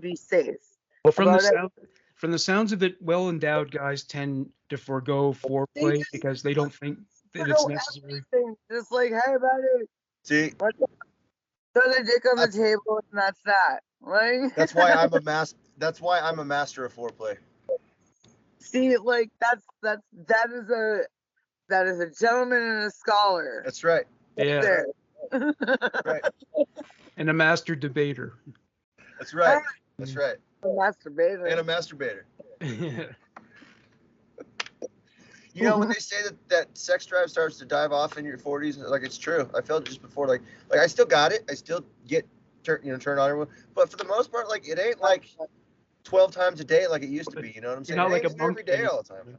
be safe. Well, from the sounds of it, well-endowed guys tend to forego foreplay because they don't think that it's necessary. Just like, hey, buddy. See? Throw the dick on the table, and that's that. Like, That's why I'm a master of foreplay. See, like, that is a gentleman and a scholar. That's right. Yeah. Right. And a master debater. That's right. That's right. A masturbator. And a masturbator. Yeah. You know, when they say that sex drive starts to dive off in your 40s, like, it's true. I felt it just before, like I still got it. I still get turned on everyone, but for the most part, like, it ain't like 12 times a day like it used to be. You know what I'm saying? You're not like a every monkey day all the time.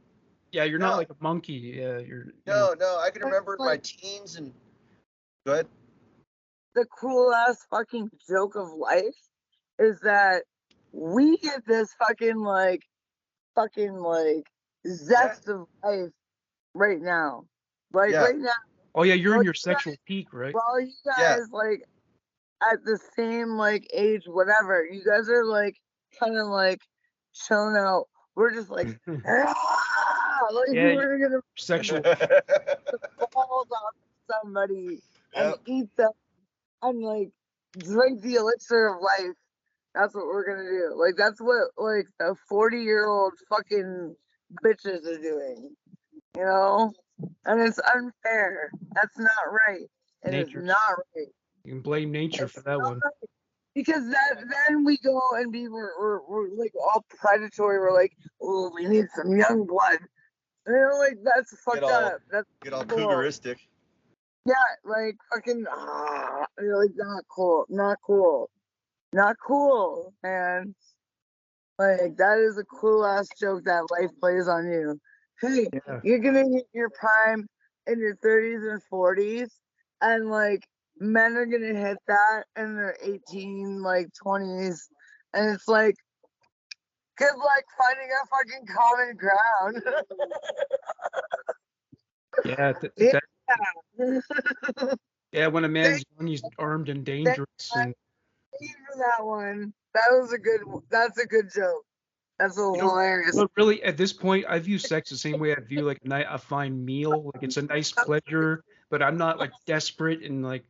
Yeah, you're not like a monkey. Yeah, you're. No. I can remember my teens and. Go ahead. The cool ass fucking joke of life is that we get this fucking zest of life right now. Right now. Oh yeah, you're in your sexual peak, right? Well, you guys like at the same like age, whatever. You guys are like kind of like chilling out. We're just like, we're gonna sexual balls off somebody and eat them and like drink the elixir of life. That's what we're gonna do. Like, that's what like the 40-year-old fucking bitches are doing, you know? And it's unfair. That's not right. It is not right. You can blame nature for that one. Right. Because then we go and we're like all predatory. We're like, oh, we need some young blood. And they're like, that's fucked up. That's get all cougaristic. Yeah, like fucking, you're like, not cool, man. Like, that is a cool ass joke that life plays on you. Hey, you're gonna hit your prime in your 30s and 40s, and like men are gonna hit that in their 18, like 20s, and it's like, good luck finding a fucking common ground. Yeah, when a man's young, he's armed and dangerous. Thank you for that one. That's a good joke. That's hilarious. But really, at this point, I view sex the same way I view like a fine meal. Like, it's a nice pleasure, but I'm not like desperate and like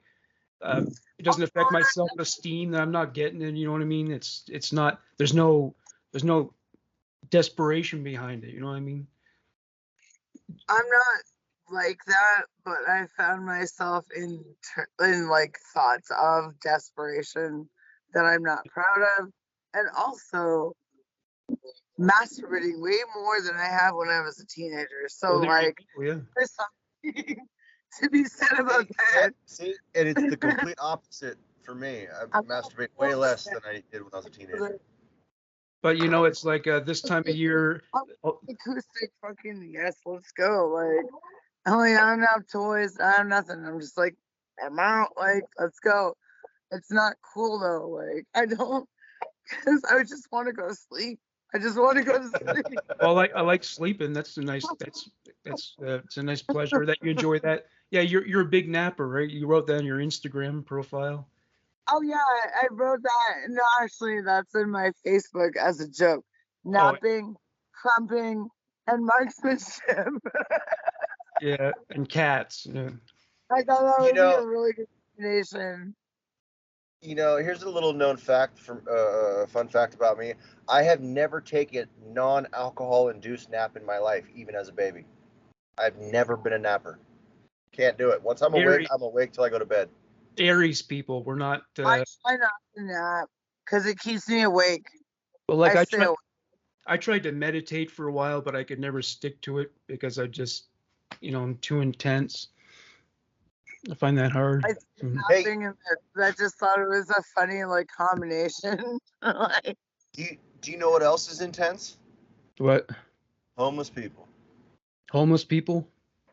it doesn't affect my self-esteem that I'm not getting it. You know what I mean? It's not. There's no desperation behind it. You know what I mean? I'm not like that, but I found myself in like thoughts of desperation that I'm not proud of, and also masturbating way more than I have when I was a teenager. So there's something to be said about that. See, and it's the complete opposite for me. I masturbate way less than I did when I was a teenager. But you know, it's like this time of year. Acoustic fucking yes, let's go. Like, I don't have toys, I have nothing. I'm just like, I'm out. Like, let's go. It's not cool though. Like, I don't, because I just want to go to sleep. I just want to go to sleep. Well, I like sleeping. That's a nice. It's a nice pleasure that you enjoy that. Yeah, you're a big napper, right? You wrote that on your Instagram profile. Oh yeah, I wrote that. No, actually, that's in my Facebook as a joke. Napping, crumping, and marksmanship. Yeah, and cats. Yeah. I thought that would be a really good combination. You know, here's a little known fact fun fact about me. I have never taken non-alcohol induced nap in my life, even as a baby. I've never been a napper. Can't do it. Once I'm awake, I'm awake till I go to bed. Aries people, we're not. I try not to nap because it keeps me awake. Well, like I tried to meditate for a while, but I could never stick to it because I just, I'm too intense. I find that hard. I just thought it was a funny combination. Do you know what else is intense? What? Homeless people. Homeless people?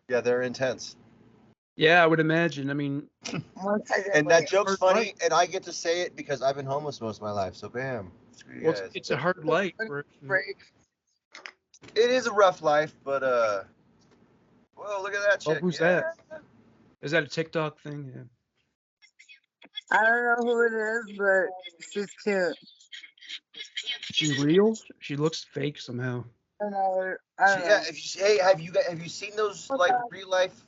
Yeah, they're intense. Yeah, I would imagine. I mean, and that joke's funny, and I get to say it because I've been homeless most of my life. So bam. Screw you guys. It's a hard life. It is a rough life, but whoa, look at that chick. Who's that? Is that a TikTok thing? Yeah. I don't know who it is, but she's cute. She's real? She looks fake somehow. I don't know. Have you seen those real life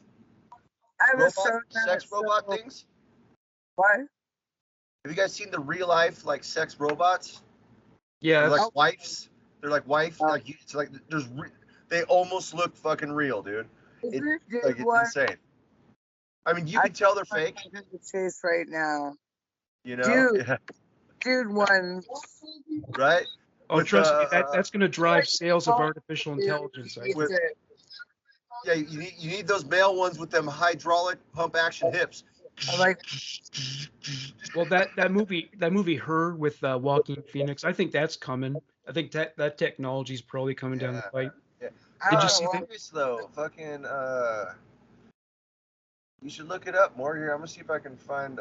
sex robot things? What? Have you guys seen the real life sex robots? Yeah. They're like wives. They're like wife. It's like they almost look fucking real, dude. It's insane. I mean, you can tell they're fake. Chase right now. You know? Dude won. Right? Oh, trust me, that's going to drive sales of artificial intelligence. Yeah, you need those male ones with them hydraulic pump action hips. I like. Well, that movie Her with Joaquin Phoenix, I think that's coming. I think that technology is probably coming down the pipe. Yeah. Did you see that? Though, fucking, you should look it up more here. I'm gonna see if I can find.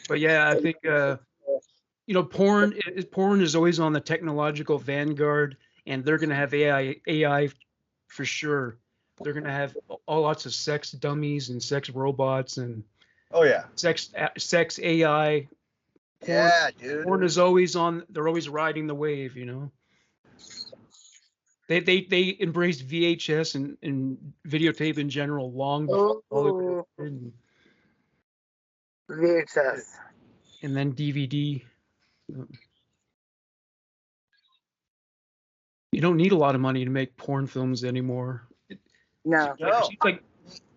But yeah, I think porn is always on the technological vanguard, and they're gonna have AI for sure. They're gonna have all lots of sex dummies and sex robots and sex AI. Porn, dude. Porn is always on. They're always riding the wave, you know. They embraced VHS and videotape in general long before Hollywood. VHS. And then DVD. You don't need a lot of money to make porn films anymore. No. Like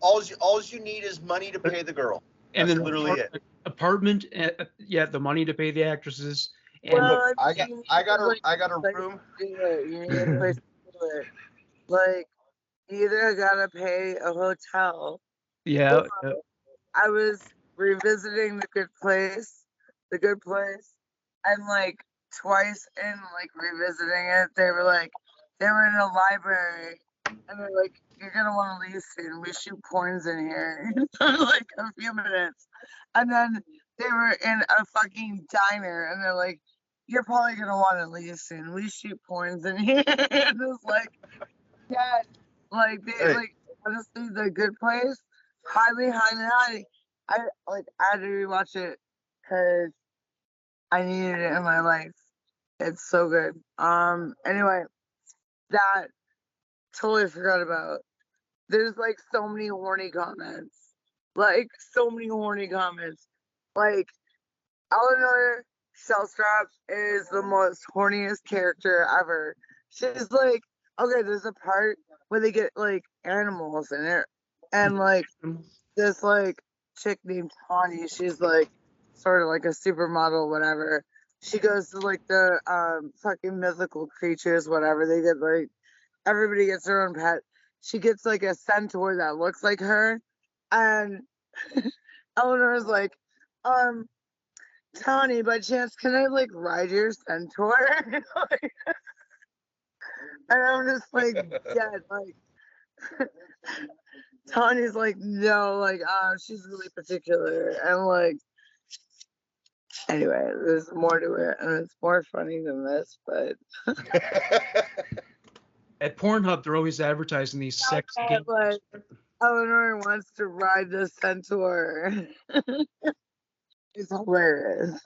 all you need is money to pay the girl. That's and then literally it. Apartment, the money to pay the actresses. And well, I got a room. You need a place to do it. Like, you either gotta pay a hotel. Yeah. I was revisiting the Good Place, and like twice in like revisiting it, they were in a library, and they're like, "You're gonna want to leave soon. We shoot porns in here for like a few minutes," and then they were in a fucking diner, and they're like, "You're probably gonna want to leave soon. We shoot porns in here." And it was like, yeah, like honestly, The Good Place, highly. I had to rewatch it because I needed it in my life. It's so good. Anyway, that totally forgot about. There's like so many horny comments. Like Eleanor Shellstrop is the most horniest character ever. She's like, okay, there's a part where they get like animals in it, and like this like chick named Tawny, she's like sort of like a supermodel, whatever. She goes to like the fucking mythical creatures, whatever. They get like everybody gets their own pet. She gets like a centaur that looks like her, and Eleanor's like, Tawny, by chance, can I like ride your centaur? And I'm just like dead, like Tawny's like, no, like she's really particular, and like anyway, there's more to it, and it's more funny than this, but at Pornhub they're always advertising these sex games. Like, Eleanor wants to ride the centaur. It's hilarious.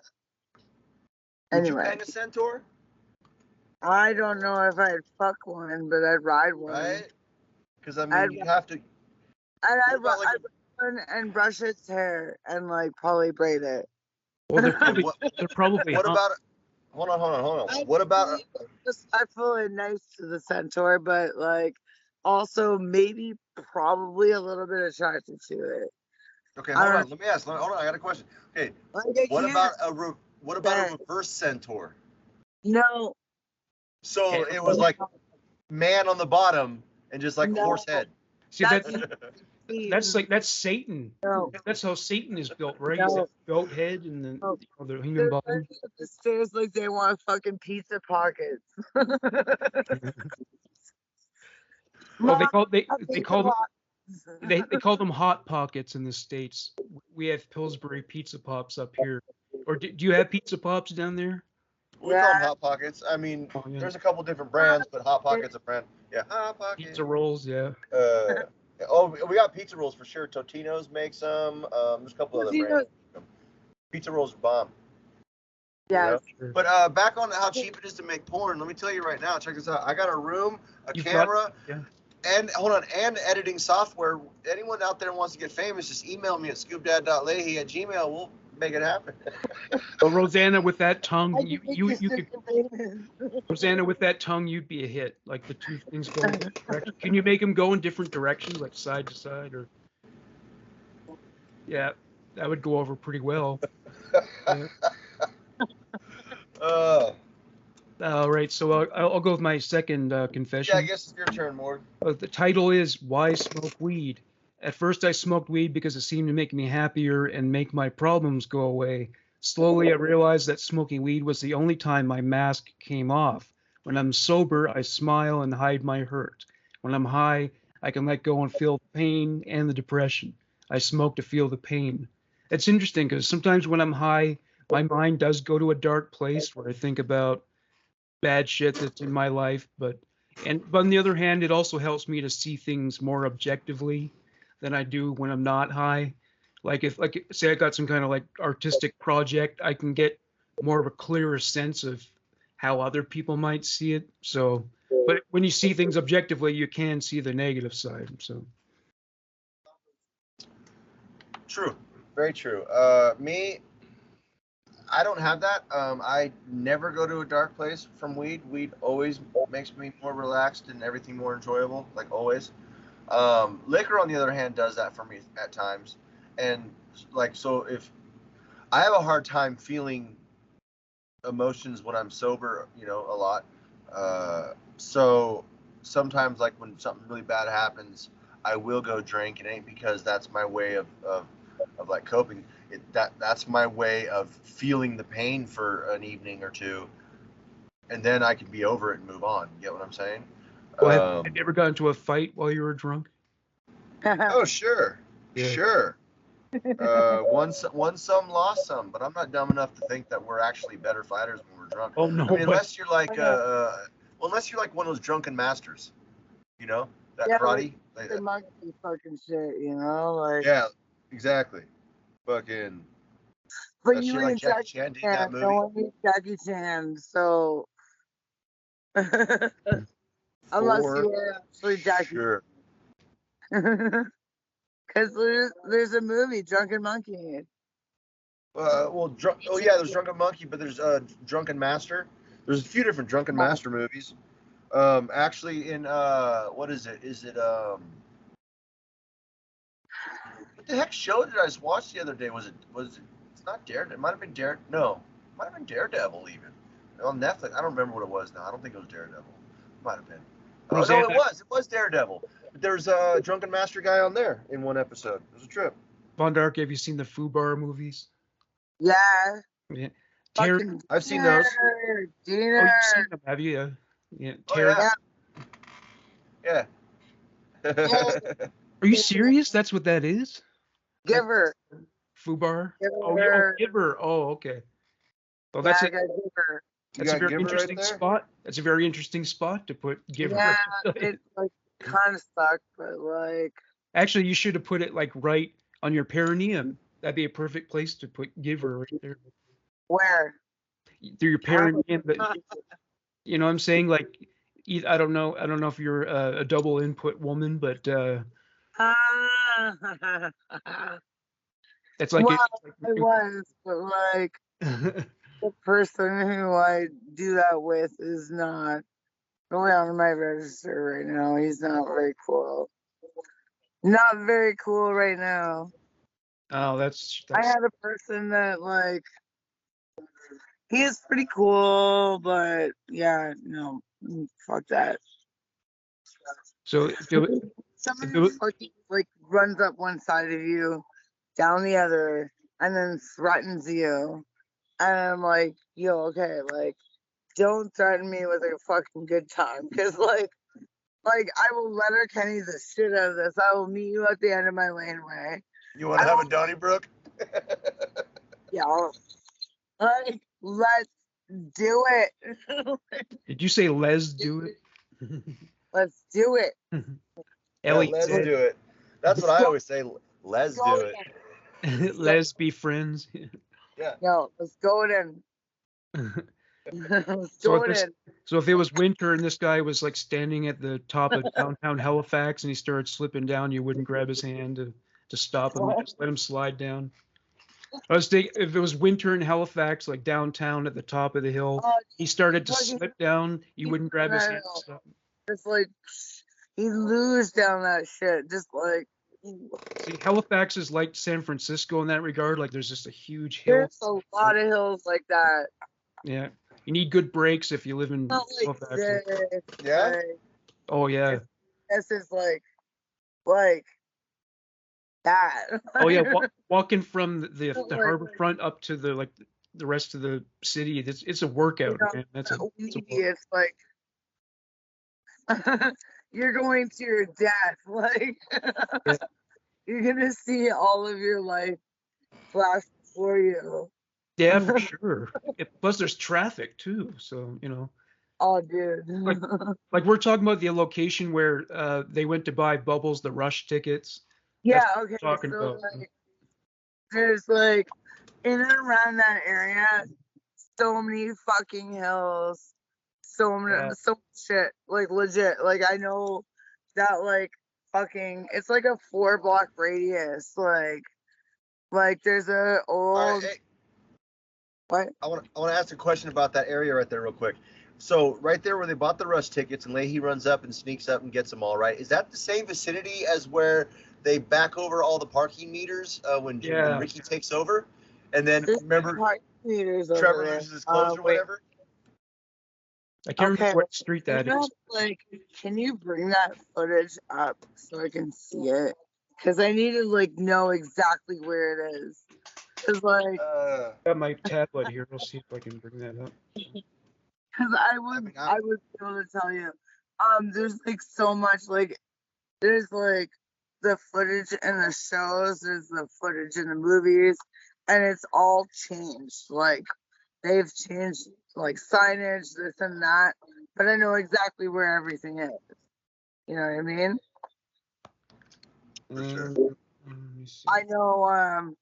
Anyway. Would you bang a centaur? I don't know if I'd fuck one, but I'd ride one. Right? Because I mean, you have to. And I'd ride one and brush its hair and like probably braid it. Well, they're probably. What about? Hold on. What about? Respectful and nice to the centaur, but like also maybe probably a little bit attracted to it. Okay, hold on. Let me ask. Hold on, I got a question. Okay, what about a reverse centaur? No. So it was like man on the bottom and just like horse head. See, that's Satan. No. That's how Satan is built, right? No. Goat head and then the human body. The stairs like they want fucking pizza pockets. Well, they call them hot pockets in the States. We have Pillsbury pizza pops up here. Or do you have pizza pops down there? We call them hot pockets. I mean, there's a couple different brands, but hot pockets a brand. Yeah, hot pockets. Pizza rolls, yeah. We got pizza rolls for sure. Totino's makes them. There's a couple other brands. Pizza rolls are bomb. Yeah. You know? But back on how cheap it is to make porn. Let me tell you right now. Check this out. I got a room, camera. And and editing software. Anyone out there wants to get famous, just email me at scoopdad.leahy@gmail. We'll make it happen. Well, Rosanna, with that tongue, you could. Rosanna, with that tongue, you'd be a hit. Like the two things go in different directions. Can you make them go in different directions, like side to side, or? Yeah, that would go over pretty well. Yeah. All right, so I'll go with my second confession. Yeah, I guess it's your turn, Morgan. The title is Why Smoke Weed? At first, I smoked weed because it seemed to make me happier and make my problems go away. Slowly, I realized that smoking weed was the only time my mask came off. When I'm sober, I smile and hide my hurt. When I'm high, I can let go and feel the pain and the depression. I smoke to feel the pain. It's interesting because sometimes when I'm high, my mind does go to a dark place where I think about bad shit that's in my life, but on the other hand, it also helps me to see things more objectively than I do when I'm not high. Like if like say I got some kind of like artistic project, I can get more of a clearer sense of how other people might see it. So, but when you see things objectively, you can see the negative side. So True, very true. Me, I don't have that. I never go to a dark place from weed. Weed always makes me more relaxed and everything more enjoyable, like always. Liquor, on the other hand, does that for me at times. And like, so if I have a hard time feeling emotions when I'm sober, a lot. So sometimes, like when something really bad happens, I will go drink. It ain't because that's my way of like coping. That's my way of feeling the pain for an evening or two, and then I can be over it and move on. You get what I'm saying? well, have you ever got into a fight while you were drunk? Oh, sure, Yeah. sure. Won some, lost some, but I'm not dumb enough to think that we're actually better fighters when we're drunk. Oh no, I mean, unless you're like unless you're like one of those drunken masters, that karate. Like the monkey fucking shit, like. Yeah, exactly. Fucking. But that you shit ain't like Jackie Chan did in that movie. No one needs Jackie Chan, so. Unless you are actually Jackie. Sure. Because there's a movie, Drunken Monkey. There's Drunken Monkey, but there's Drunken Master. There's a few different Drunken Master movies. Actually, in what is it? Is it what the heck show did I just watch the other day? Was it? It's not Daredevil. It might have been Daredevil. No, it might have been Daredevil even on Netflix. I don't remember what it was now. I don't think it was Daredevil. It might have been. Oh no, it was. It was Daredevil. But there's a Drunken Master guy on there in one episode. It was a trip. Von Dark, have you seen the Fubar movies? Yeah. Yeah. I've seen those. Dinner. Oh, you've seen them, have you? Yeah. Yeah. Are you serious? That's what that is? Giver. Fubar? Giver. Oh, Giver. Oh, okay. Well, that's I got Giver. That's a very interesting spot. That's a very interesting spot to put Giver. Yeah, it's like kind of stuck, but like. Actually, you should have put it like right on your perineum. That'd be a perfect place to put Giver right there. Where? Through your perineum. You know what I'm saying? Like, I don't know if you're a double input woman, but it's like. Well, I was, but like the person who I do that with is not really on my register right now. He's not very cool. Not very cool right now. Oh, that's. I had a person that like he is pretty cool, but yeah, no, fuck that. So somebody fucking like runs up one side of you, down the other, and then threatens you, and I'm like, yo, okay, like, don't threaten me with a fucking good time, because like I will Leonard Kenny the shit out of this. I will meet you at the end of my laneway. You want to have a Donnybrook? Yeah. Like, let's do it. Did you say let's do it? Let's do it. Let's do it. That's what I always say. Let's do it. Let's be friends. Yeah. No, let's go in. So if it was winter and this guy was like standing at the top of downtown Halifax and he started slipping down, you wouldn't grab his hand to stop him, just let him slide down. I was thinking if it was winter in Halifax, like downtown at the top of the hill, he started to slip down, you wouldn't grab his hand to stop him. Just like he lose down that shit, just like See, Halifax is like San Francisco in that regard. Like, there's just a huge hill. There's a lot of hills like that. Yeah, you need good brakes if you live in Not like Halifax. this. Yeah? Like, Oh yeah. this is like that. Oh yeah. Walking from the Like, harbor front up to the rest of the city, it's a workout, man. It's a it's like you're going to your death. Like Yeah. you're gonna see all of your life flash before you. Yeah, for sure. Plus, there's traffic too, so Oh, dude. like we're talking about the location where they went to buy Bubbles the Rush tickets. Yeah. That's what Okay. we're talking So about. like, there's like in and around that area, so many fucking hills, so many, Yeah. so much shit. Like legit. Like I know that like fucking. It's like a 4-block radius. Like there's a old. All right, hey, What? I want to ask a question about that area right there real quick. So right there where they bought the Rush tickets and Leahy runs up and sneaks up and gets them all, right? Is that the same vicinity as where they back over all the parking meters when Ricky takes over? And then remember Trevor uses his clothes or whatever? I can't remember what street that is. Like, can you bring that footage up so I can see it? Because I need to like know exactly where it is. Because like, I got my tablet here. We'll see if I can bring that up. because I would be able to tell you. There's like so much like there's like the footage in the shows, there's the footage in the movies, and it's all changed. Like they've changed like signage, this and that, but I know exactly where everything is. You know what I mean? For sure. Let me see. I know.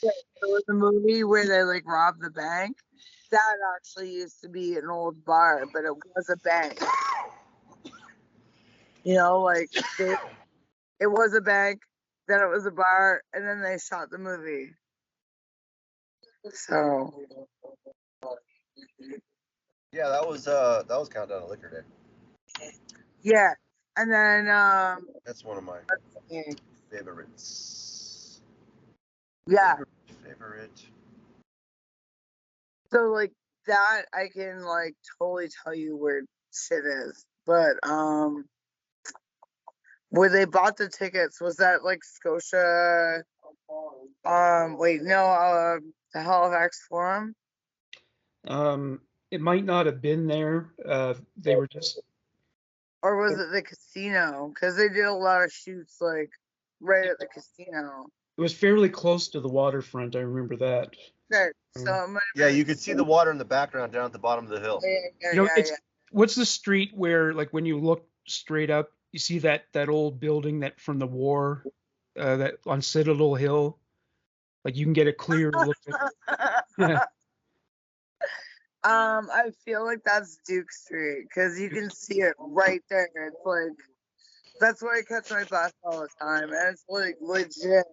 There was a movie where they like robbed the bank. That actually used to be an old bar, but it was a bank. You know, like it was a bank, then it was a bar, and then they shot the movie. So Yeah, that was Countdown to Liquor Day. yeah, and then That's one of my favorites. Yeah. Favorite. So like that, I can like totally tell you where shit is, but where they bought the tickets, was that like Scotia? Wait, no, the Halifax Forum. It might not have been there. They were just. Or was it the casino? Because they did a lot of shoots like right at the casino. It was fairly close to the waterfront. I remember that. Okay, so yeah, you could see the water in the background down at the bottom of the hill. Yeah, what's the street where like when you look straight up, you see that old building that from the war, that on Citadel Hill, like you can get a clear look at. Yeah. I feel like that's Duke Street because you can see it right there. It's like that's where I catch my bus all the time, and it's like legit.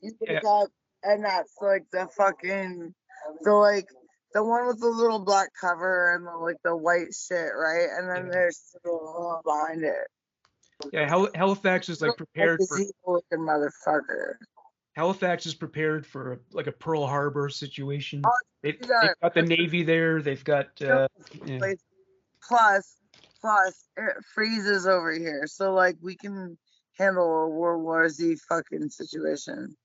You pick up, and that's like the one with the little black cover and the white shit, right? And then there's the one behind it. Yeah, Halifax is like prepared for. Looking motherfucker. Halifax is prepared for like a Pearl Harbor situation. Oh, they've got the Navy there. They've got. Plus, it freezes over here, so like we can handle a World War Z fucking situation.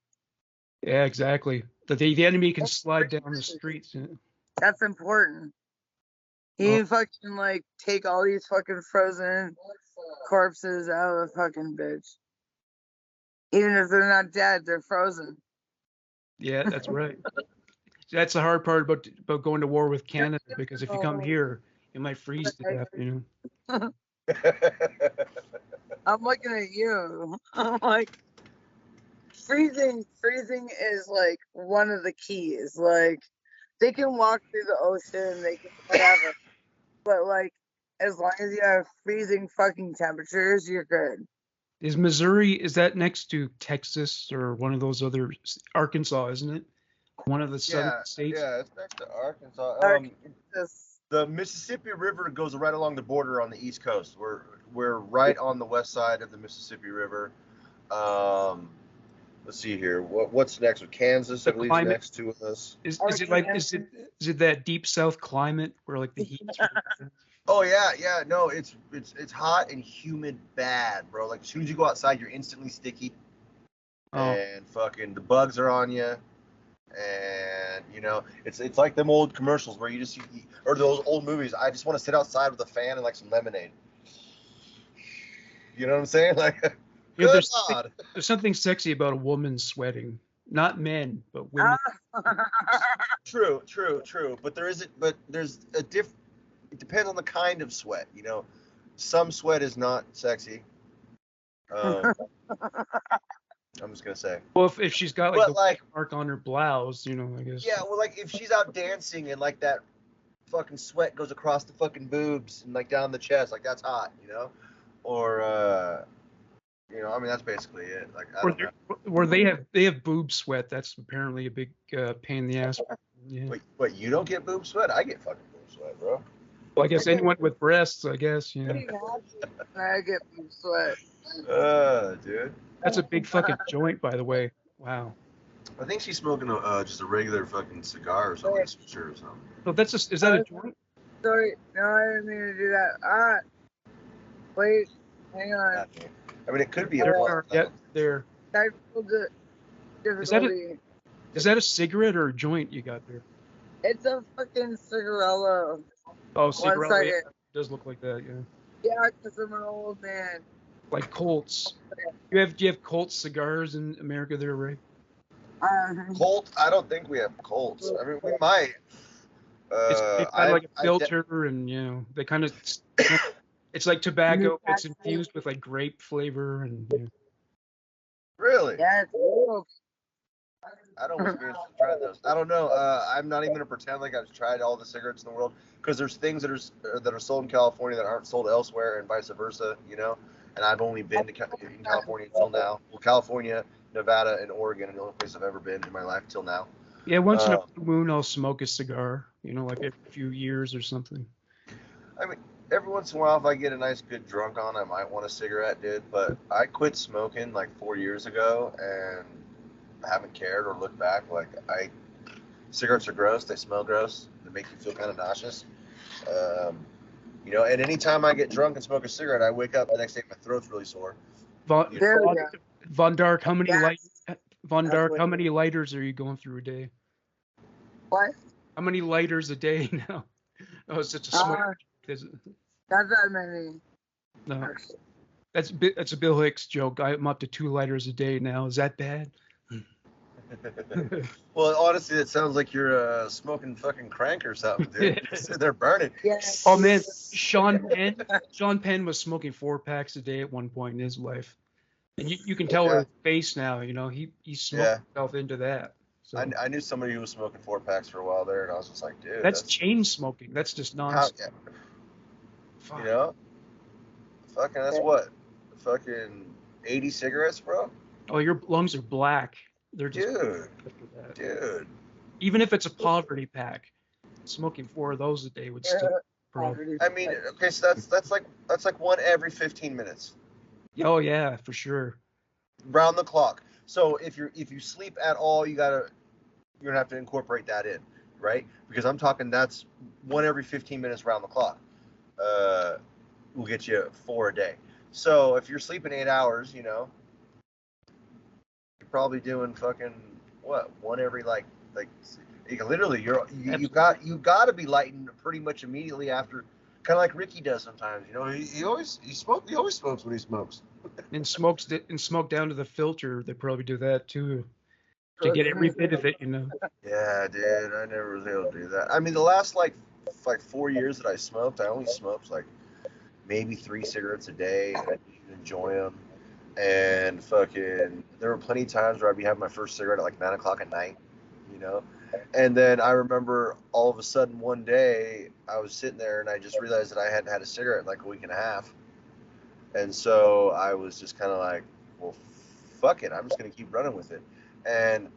Yeah, exactly. The enemy can slide down the streets. That's important. You fucking like take all these fucking frozen corpses out of the fucking bitch. Even if they're not dead, they're frozen. Yeah, that's right. That's the hard part about going to war with Canada, because if you come here, you might freeze to death, you know. I'm looking at you. I'm like, freezing is like one of the keys. Like, they can walk through the ocean, they can whatever, but like, as long as you have freezing fucking temperatures, you're good. Is Missouri, is that next to Texas or one of those other, Arkansas, isn't it? One of the southern states? Yeah, it's next to Arkansas. The Mississippi River goes right along the border on the East Coast. We're right on the west side of the Mississippi River. Let's see here. What's next? Kansas, I believe, is next to us. Is it that deep south climate where like the heat? Oh yeah. No, it's hot and humid, bad, bro. Like as soon as you go outside, you're instantly sticky, and fucking the bugs are on you, and you know it's like them old commercials where you or those old movies. I just want to sit outside with a fan and like some lemonade. You know what I'm saying? Like. Yeah, there's something sexy about a woman sweating. Not men, but women. True. But there's a it depends on the kind of sweat, you know. Some sweat is not sexy. I'm just gonna say. Well, if she's got like mark on her blouse, you know, I guess. Yeah, well, like if she's out dancing and like that fucking sweat goes across the fucking boobs and like down the chest, like that's hot, you know. Or you know, I mean, that's basically it. Like, where they have boob sweat. That's apparently a big pain in the ass. Yeah. Wait, you don't get boob sweat? I get fucking boob sweat, bro. Well, I guess anyone with breasts, I guess, yeah. I get boob sweat. Dude. That's a big fucking joint, by the way. Wow. I think she's smoking just a regular fucking cigar or something, or something. So is that a joint? Sorry, no, I didn't mean to do that. Wait, hang on. I mean, it could be a blunt. Yeah, there. Is that a cigarette or a joint you got there? It's a fucking cigarella. Oh, cigarette. Yeah, it does look like that, yeah. Yeah, because I'm an old man. Like Colts. Do you have Colts cigars in America there, Ray? Colt? I don't think we have Colts. I mean, we might. It's got like a filter, and you know they kind of. It's like tobacco. It's infused with like grape flavor and. Yeah. Really? Yeah, it's cool. I don't experience trying those. I don't know. I'm not even gonna pretend like I've tried all the cigarettes in the world because there's things that are sold in California that aren't sold elsewhere, and vice versa. You know. And I've only been in California until now. Well, California, Nevada, and Oregon are the only place I've ever been in my life till now. Yeah, once in a blue moon, I'll smoke a cigar. You know, like every few years or something. I mean, every once in a while, if I get a nice good drunk on, I might want a cigarette, dude. But I quit smoking like 4 years ago, and I haven't cared or looked back. Like, cigarettes are gross. They smell gross. They make you feel kind of nauseous. You know, and anytime I get drunk and smoke a cigarette, I wake up the next day, my throat's really sore. Von Dark, how many lighters are you going through a day? What? How many lighters a day now? Oh, it's such a smoke. Not that many. No, that's a Bill Hicks joke. I'm up to 2 lighters a day now. Is that bad? Well, honestly, it sounds like you're smoking fucking crank or something, dude. They're burning. Yes. Oh man, Sean Penn was smoking 4 packs a day at one point in his life, and you can tell with his face now. You know, he smoked himself into that. So. I knew somebody who was smoking 4 packs for a while there, and I was just like, dude. That's chain smoking. That's just nonsense. You know, fucking that's what, fucking 80 cigarettes, bro. Oh, your lungs are black. They're just dude. Even if it's a poverty pack, smoking 4 of those a day would still. I mean, okay, so that's like one every 15 minutes. Oh yeah, for sure. Round the clock. So if you sleep at all, you're gonna have to incorporate that in, right? Because I'm talking that's one every 15 minutes round the clock. Will get you 4 a day. So if you're sleeping 8 hours, you know. Probably doing fucking what, one every like literally you got to be lighting pretty much immediately after, kind of like Ricky does sometimes, you know. He always smokes when he smokes and smoke down to the filter. They probably do that too to get every bit of it, you know. Yeah, dude, I never was able to do that. I mean, the last like 4 years that I smoked, I only smoked like maybe 3 cigarettes a day, and I didn't even enjoy them. And fucking, there were plenty of times where I'd be having my first cigarette at like 9 o'clock at night, you know. And then I remember all of a sudden one day I was sitting there and I just realized that I hadn't had a cigarette in like a week and a half. And so I was just kind of like, well, fuck it, I'm just gonna keep running with it. And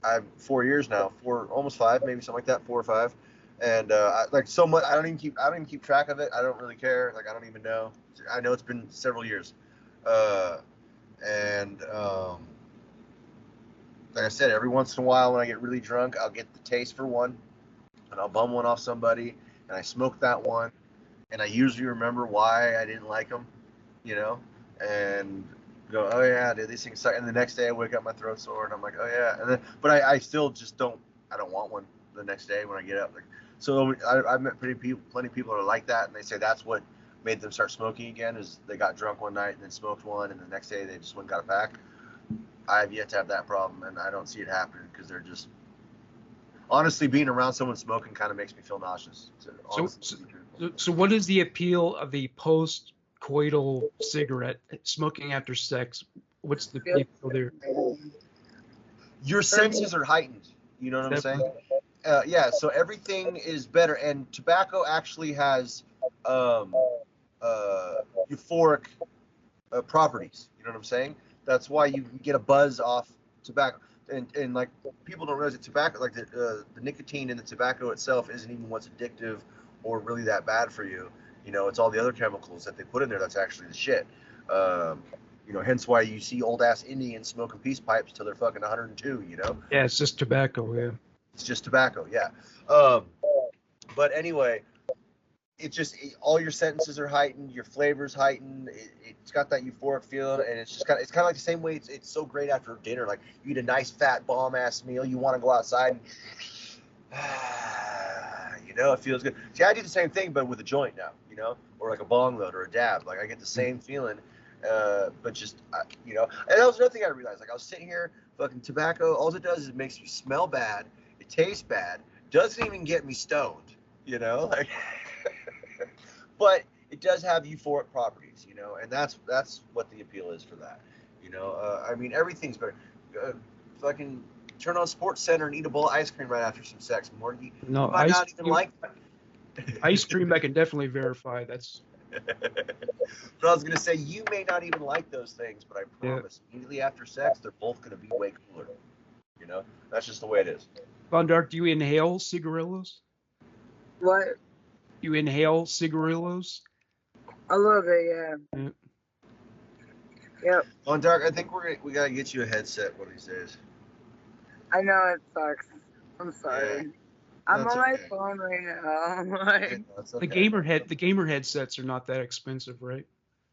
I'm 4 years now, almost 5, maybe something like that, 4 or 5. And like so much, I don't even keep track of it. I don't really care. Like I don't even know. I know it's been several years. And like I said, every once in a while when I get really drunk, I'll get the taste for one, and I'll bum one off somebody, and I smoke that one, and I usually remember why I didn't like them, and go, oh yeah, dude, these things suck. And the next day I wake up, my throat's sore, and I'm like, oh yeah. And then, but I still just don't want one the next day when I get up. Like, so I've met plenty of people that are like that, and they say that's what made them start smoking again, is they got drunk one night and then smoked one, and the next day they just went and got a pack. I have yet to have that problem, and I don't see it happening because they're just, honestly, being around someone smoking kind of makes me feel nauseous. So what is the appeal of the post-coital cigarette, smoking after sex? What's the appeal there? Your senses are heightened. You know what I'm saying? Yeah, so everything is better, and tobacco actually has euphoric properties. You know what I'm saying? That's why you get a buzz off tobacco, and like people don't realize that tobacco, like the nicotine in the tobacco itself, isn't even what's addictive or really that bad for you. It's all the other chemicals that they put in there that's actually the shit. Hence why you see old ass Indians smoking peace pipes till they're fucking 102. Yeah, it's just tobacco. Yeah. It's just tobacco. Yeah. But anyway, all your sentences are heightened, your flavor's heightened. It's got that euphoric feeling, and it's kind of like the same way. It's so great after dinner. Like, you eat a nice fat bomb ass meal, you want to go outside, and it feels good. See, I do the same thing, but with a joint now, or like a bong load or a dab. Like, I get the same feeling, but just And that was another thing I realized. Like, I was sitting here, fucking tobacco. All it does is it makes you smell bad. It tastes bad. Doesn't even get me stoned. Like. But it does have euphoric properties, and that's what the appeal is for that. I mean, everything's better. Fucking turn on Sports Center and eat a bowl of ice cream right after some sex. Morty, no, might not even like ice cream. I can definitely verify that's. But I was gonna say, you may not even like those things, but I promise, immediately after sex, they're both gonna be way cooler. That's just the way it is. Von Dark, do you inhale cigarillos? What? You inhale cigarillos? A little bit, yeah. Yep. Von Dark, I think we gotta get you a headset one of these days. I know it sucks. I'm sorry. Yeah. I'm on my phone right now. The gamer headsets are not that expensive, right?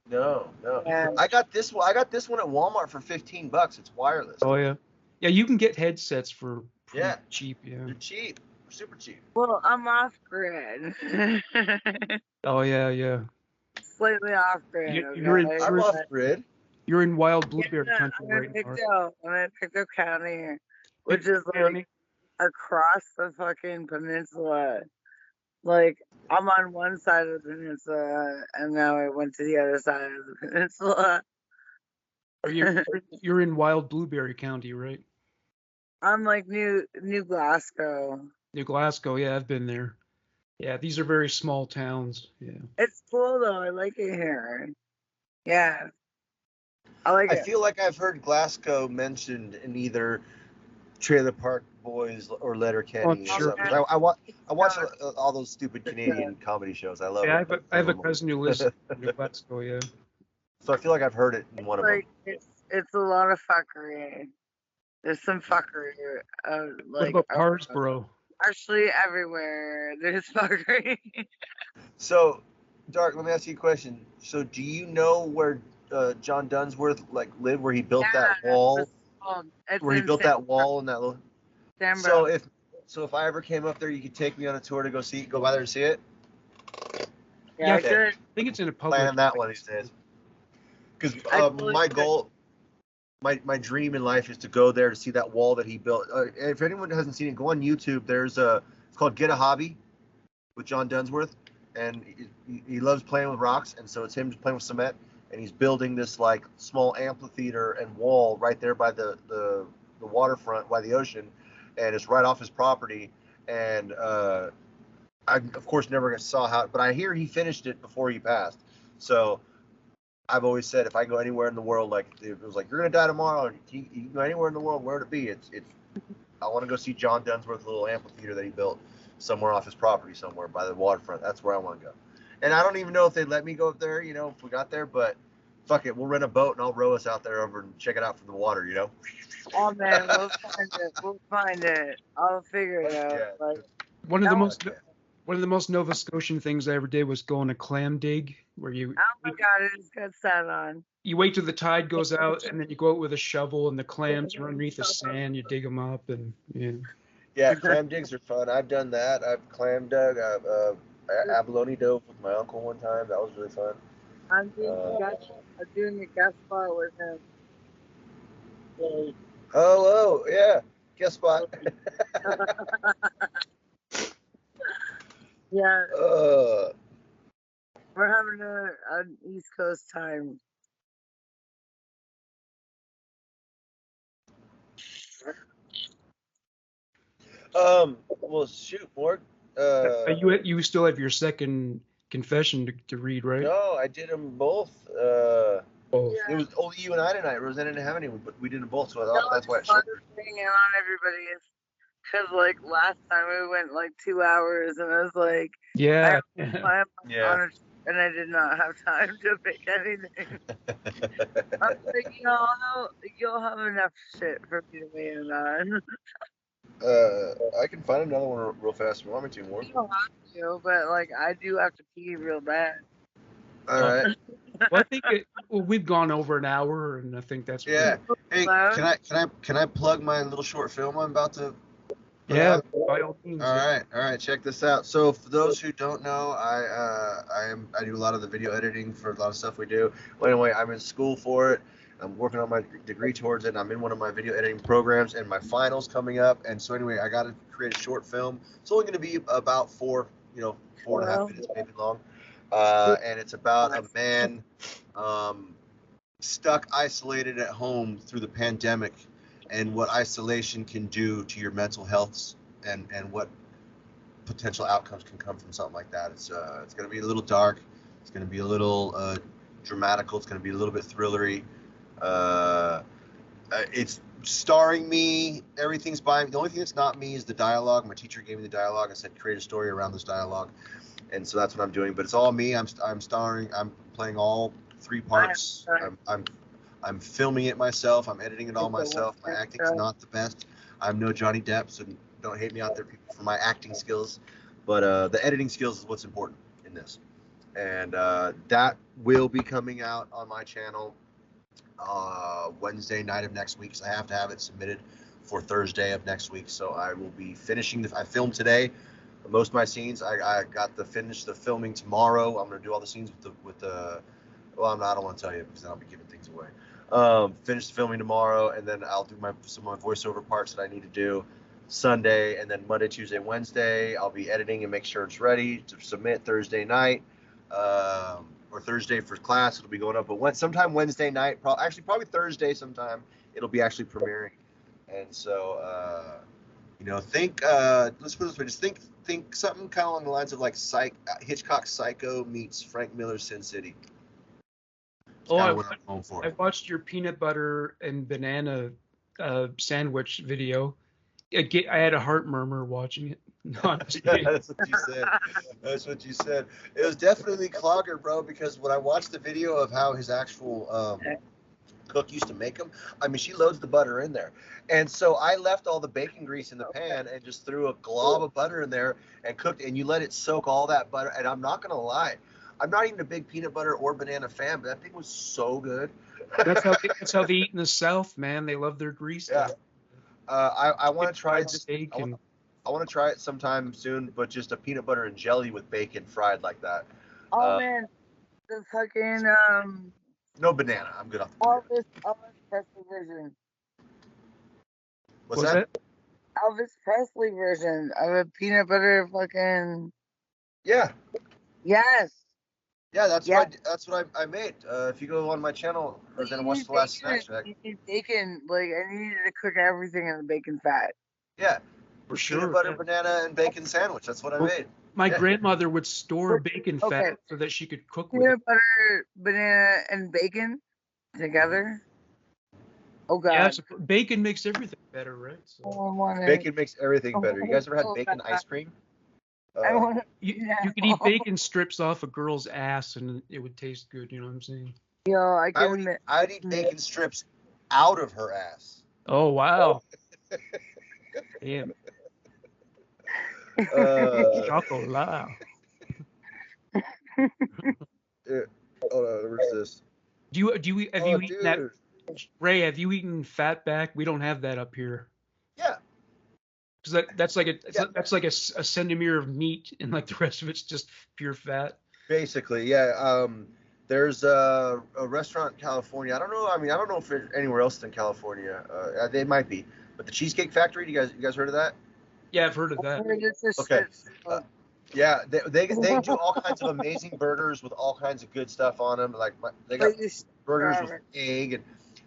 No. Yeah. I got this one at Walmart for $15. It's wireless. Oh yeah. Yeah, you can get headsets for pretty cheap. Yeah. They're cheap. Super cheap. Well, I'm off grid. Oh yeah. Slightly off grid. I'm off grid. You're in wild blueberry country right now. I'm in Pictou County, which is like across the fucking peninsula. Like, I'm on one side of the peninsula, and now I went to the other side of the peninsula. You're in wild blueberry county, right? I'm like New Glasgow. New Glasgow, yeah, I've been there. Yeah, these are very small towns. Yeah. It's cool though. I like it here. Yeah. I feel like I've heard Glasgow mentioned in either Trailer Park Boys or Letterkenny. Oh, sure. I watch all those stupid Canadian comedy shows. I love it. I have a cousin who lives in New Glasgow, yeah. So I feel like I've heard it in one of them. It's a lot of fuckery. There's some fuckery. What about Parsboro? Actually, everywhere there's fuckery. So, Dark, let me ask you a question. So, do you know where John Dunsworth lived, where he built that wall? Where he built that wall in that little. So if I ever came up there, you could take me on a tour to go by there and see it. Yeah, I think it's in a public. Planning that one these days. Because my goal, my dream in life is to go there to see that wall that he built. If anyone hasn't seen it, go on YouTube. It's called Get a Hobby with John Dunsworth, and he loves playing with rocks, and so it's him just playing with cement, and he's building this like small amphitheater and wall right there by the waterfront, by the ocean, and it's right off his property. And I of course never saw how, but I hear he finished it before he passed. So I've always said, if I go anywhere in the world, like it was like, you're gonna die tomorrow, and you can go anywhere in the world, where to be? It's I want to go see John Dunsworth's little amphitheater that he built somewhere off his property, somewhere by the waterfront. That's where I want to go. And I don't even know if they'd let me go up there, if we got there, but fuck it, we'll rent a boat and I'll row us out there over and check it out from the water, you know? Oh man, we'll find it. We'll find it. I'll figure it out. Yeah. Like, One of that the was- most one of the most Nova Scotian things I ever did was go on a clam dig, where oh my god, it just got sat on. you wait till the tide goes out, and then you go out with a shovel, and the clams are underneath the sand. You dig them up, and Yeah, clam digs are fun. I've done that. I've clam dug. I've abalone dove with my uncle one time. That was really fun. I'm doing the guest spot with him. Oh, yeah. Guess what? Yeah, uh, we're having an East Coast time. well, shoot, Morg. you still have your second confession to read, right? No, I did them both. Both. It was only you and I tonight. Rosanna didn't have any, but we did them both, so that's why it's fun short. hanging on everybody is because like last time we went like 2 hours and I was like, Yeah. I'm Yeah. on a trip and I did not have time to pick anything. I was like, you'll have enough shit for me to weigh in on. I can find another one real fast if you want me to, Morg. You don't have to, but like I do have to pee real bad. All right. Well, I think we've gone over an hour, and I think that's Yeah. Hey, Hello? can I plug my little short film I'm about to? Yeah, by all means. All right. Check this out. So for those who don't know, I do a lot of the video editing for a lot of stuff we do. Well, anyway, I'm in school for it. I'm working on my degree towards it. And I'm in one of my video editing programs, and my final's coming up. And so anyway, I got to create a short film. It's only going to be about 4.5 minutes maybe long. And it's about a man stuck isolated at home through the pandemic, and what isolation can do to your mental health, and what potential outcomes can come from something like that. It's going to be a little dark. It's going to be a little dramatical. It's going to be a little bit thrillery. It's starring me. Everything's by me. The only thing that's not me is the dialogue. My teacher gave me the dialogue. I said create a story around this dialogue, and so that's what I'm doing. But it's all me. I'm starring. I'm playing all 3 parts. I'm filming it myself. I'm editing it all myself. My acting's not the best. I'm no Johnny Depp, so don't hate me out there, people, for my acting skills. But the editing skills is what's important in this. And that will be coming out on my channel Wednesday night of next week, because I have to have it submitted for Thursday of next week. So I will be finishing. I filmed today most of my scenes. I got to finish the filming tomorrow. I'm going to do all the scenes with the. Well, I don't want to tell you because then I'll be giving things away. Finish the filming tomorrow, and then I'll do some of my voiceover parts that I need to do Sunday, and then Monday, Tuesday, Wednesday I'll be editing and make sure it's ready to submit Thursday night, or Thursday for class. It'll be going up, but sometime Wednesday night, probably Thursday sometime, it'll be actually premiering. And so think let's put it this way, just think something kind of along the lines of like Hitchcock's Psycho meets Frank Miller's Sin City. I watched your peanut butter and banana sandwich video. I had a heart murmur watching it. No, that's what you said. That's what you said. It was definitely Clogger, bro, because when I watched the video of how his actual cook used to make them, I mean, she loads the butter in there. And so I left all the bacon grease in the pan and just threw a glob of butter in there and cooked, and you let it soak all that butter. And I'm not going to lie, I'm not even a big peanut butter or banana fan, but that thing was so good. That's how they eat in the South, man. They love their grease. Yeah. I want to try it. I want to try it sometime soon, but just a peanut butter and jelly with bacon fried like that. Oh man, the fucking No banana. I'm good off the Elvis Presley version. What's that? Elvis Presley version of a peanut butter fucking. Yeah. Yes. Yeah, that's what I made. If you go on my channel, or then watch the last Snack Shack. You need bacon, like I needed to cook everything in the bacon fat. Yeah, for sure. Peanut butter, banana, and bacon sandwich. That's what I made. My grandmother would store bacon fat so that she could cook with it. Peanut butter, banana, and bacon together. Oh god. Yeah, bacon makes everything better, right? So. Bacon makes everything better. You guys ever had bacon ice cream? You could eat bacon strips off a girl's ass and it would taste good. You know what I'm saying? Yo, I I'd eat bacon strips out of her ass. Oh wow. Damn. Chocolate. Hold on, where's this? Have you eaten that? Ray, have you eaten fatback? We don't have that up here. Yeah. Because that's like a centimeter of meat, and like the rest of it's just pure fat. Basically, yeah. There's a restaurant in California. I don't know. I mean, I don't know if it's anywhere else in California. They might be. But the Cheesecake Factory. You guys heard of that? Yeah, I've heard of that. Okay. Yeah, they do all kinds of amazing burgers with all kinds of good stuff on them. Like they got burgers with egg,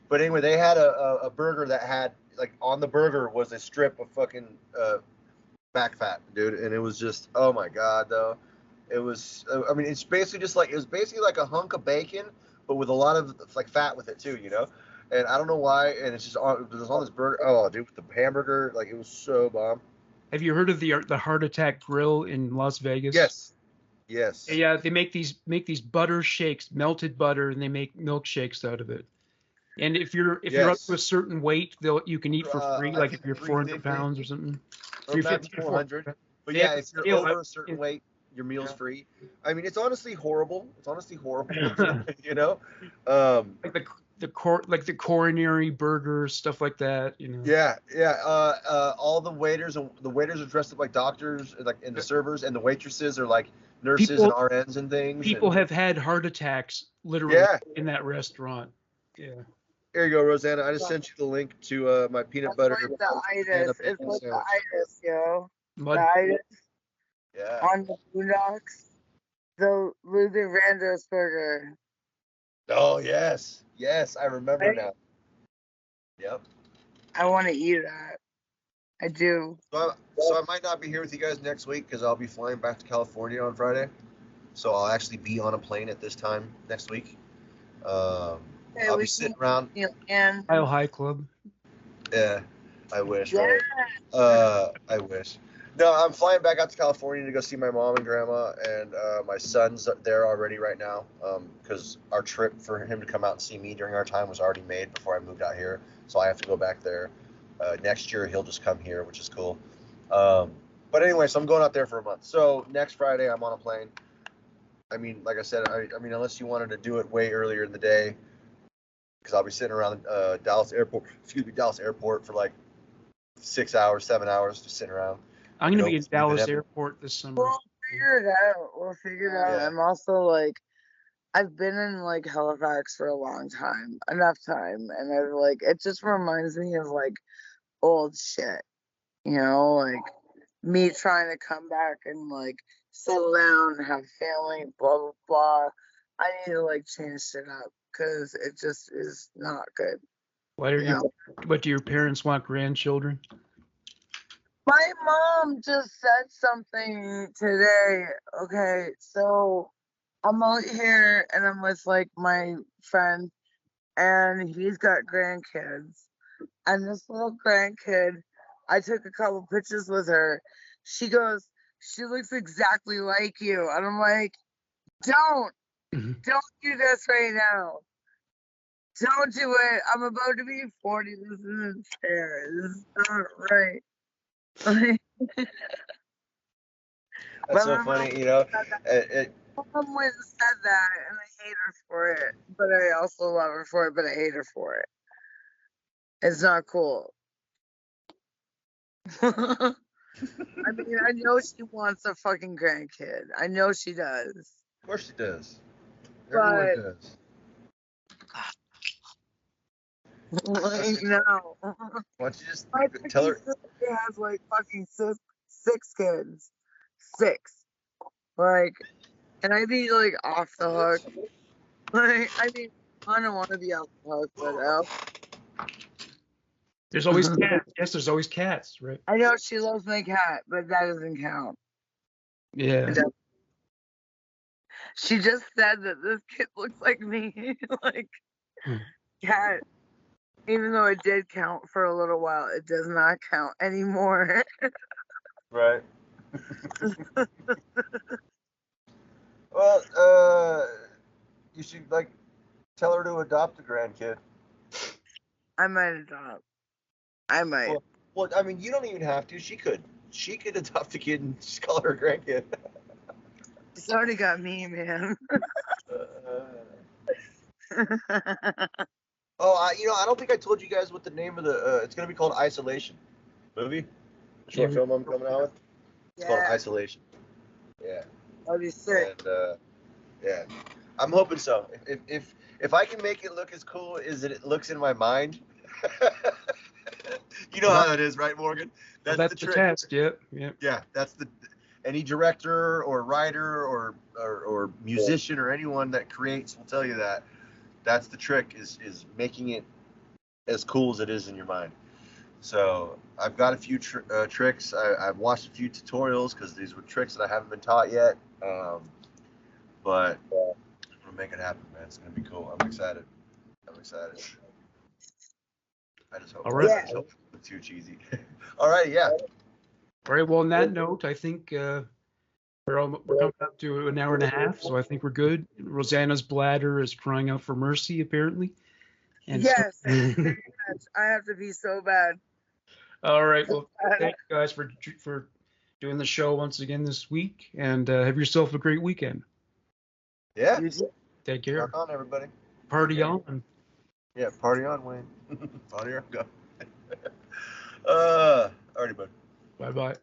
but anyway, they had a burger that had like on the burger was a strip of fucking back fat, dude, and it was just oh my god, though. It was I mean it's basically like a hunk of bacon, but with a lot of like fat with it too, you know. And I don't know why, and it was on this burger. Oh, dude, with the hamburger, like it was so bomb. Have you heard of the Heart Attack Grill in Las Vegas? Yes. Yeah, they make these butter shakes, melted butter, and they make milkshakes out of it. And if you're up to a certain weight, you can eat for free, like if you're 400 pounds or something. 350, 400. But yeah, if you're over a certain weight, your meal's free. I mean, it's honestly horrible. You know. Like the coronary burgers, stuff like that, you know. Yeah. All the waiters are dressed up like doctors, like and the servers and the waitresses are like nurses and RNs and things. People have had heart attacks literally in that restaurant. Yeah. Here you go, Rosanna. I just sent you the link to my peanut butter. Like the itis. It's like the itis, yo. Mud. The itis. Yeah. On the Boondocks. The Luther Vandross burger. Oh yes, I remember now. Yep. I want to eat that. I do. So I might not be here with you guys next week because I'll be flying back to California on Friday. So I'll actually be on a plane at this time next week. I'll be sitting around. Mile High Club. Yeah, I wish. Yeah. Right? I wish. No, I'm flying back out to California to go see my mom and grandma, and my son's there already right now because our trip for him to come out and see me during our time was already made before I moved out here. So I have to go back there. Next year, he'll just come here, which is cool. But anyway, so I'm going out there for a month. So next Friday, I'm on a plane. I mean, like I said, I mean, unless you wanted to do it way earlier in the day, because I'll be sitting around Dallas Airport for like 6 hours, 7 hours, just sitting around. I'm going to be in Dallas Airport this summer. We'll figure it out. Yeah. I'm also like, I've been in like Halifax for a long time, enough time, and I've like, it just reminds me of like old shit, you know, like me trying to come back and like settle down, have family, blah blah blah. I need to like change shit up because it just is not good. What do your parents want grandchildren? My mom just said something today. Okay, so I'm out here and I'm with like my friend and he's got grandkids. And this little grandkid, I took a couple pictures with her. She goes, she looks exactly like you. And I'm like, don't do this right now. Don't do it. I'm about to be 40. This isn't fair. This is not right. That's so funny, you know. Mom went and said that, and I hate her for it, but I also love her for it, but I hate her for it. It's not cool. I mean, I know she wants a fucking grandkid. I know she does. Of course she does. Everyone does. Like, no. Why don't you just My tell her? She has like fucking six kids. 6. Like, and I'd be like off the hook. Like, I mean, I don't want to be off the hook, but there's always cats. Yes, there's always cats, right? I know she loves my cat, but that doesn't count. Yeah. She just said that this kid looks like me. Like, cat. Even though it did count for a little while, it does not count anymore. Right. Well, you should like Tell her to adopt a grandkid. I might adopt. I might. Well, I mean, you don't even have to. She could. She could adopt a kid and just call her a grandkid. It's already got me, man. I don't think I told you guys what the name of the. It's gonna be called Isolation. Movie. Short film I'm coming out with. It's called Isolation. Yeah. That'd be sick. And yeah, I'm hoping so. If I can make it look as cool as it looks in my mind. You know how that is, right, Morgan? That's the test. Yep. Yeah, that's any director or writer or musician or anyone that creates will tell you that. That's the trick is making it as cool as it is in your mind. So I've got a few tricks. I've watched a few tutorials because these were tricks that I haven't been taught yet. But I'm gonna make it happen, man. It's gonna be cool. I'm excited. I just hope. All right. I just hope it's too cheesy. All right. Yeah. All right. Well, on that note, I think we're coming up to an hour and a half, so I think we're good. Rosanna's bladder is crying out for mercy, apparently. And yes. I have to be so bad. All right. Well, thank you guys for doing the show once again this week, and have yourself a great weekend. Yeah. Take care. Rock on, everybody. Party on. Yeah, party on, Wayne. Party on, go. Alrighty, bud. Bye-bye.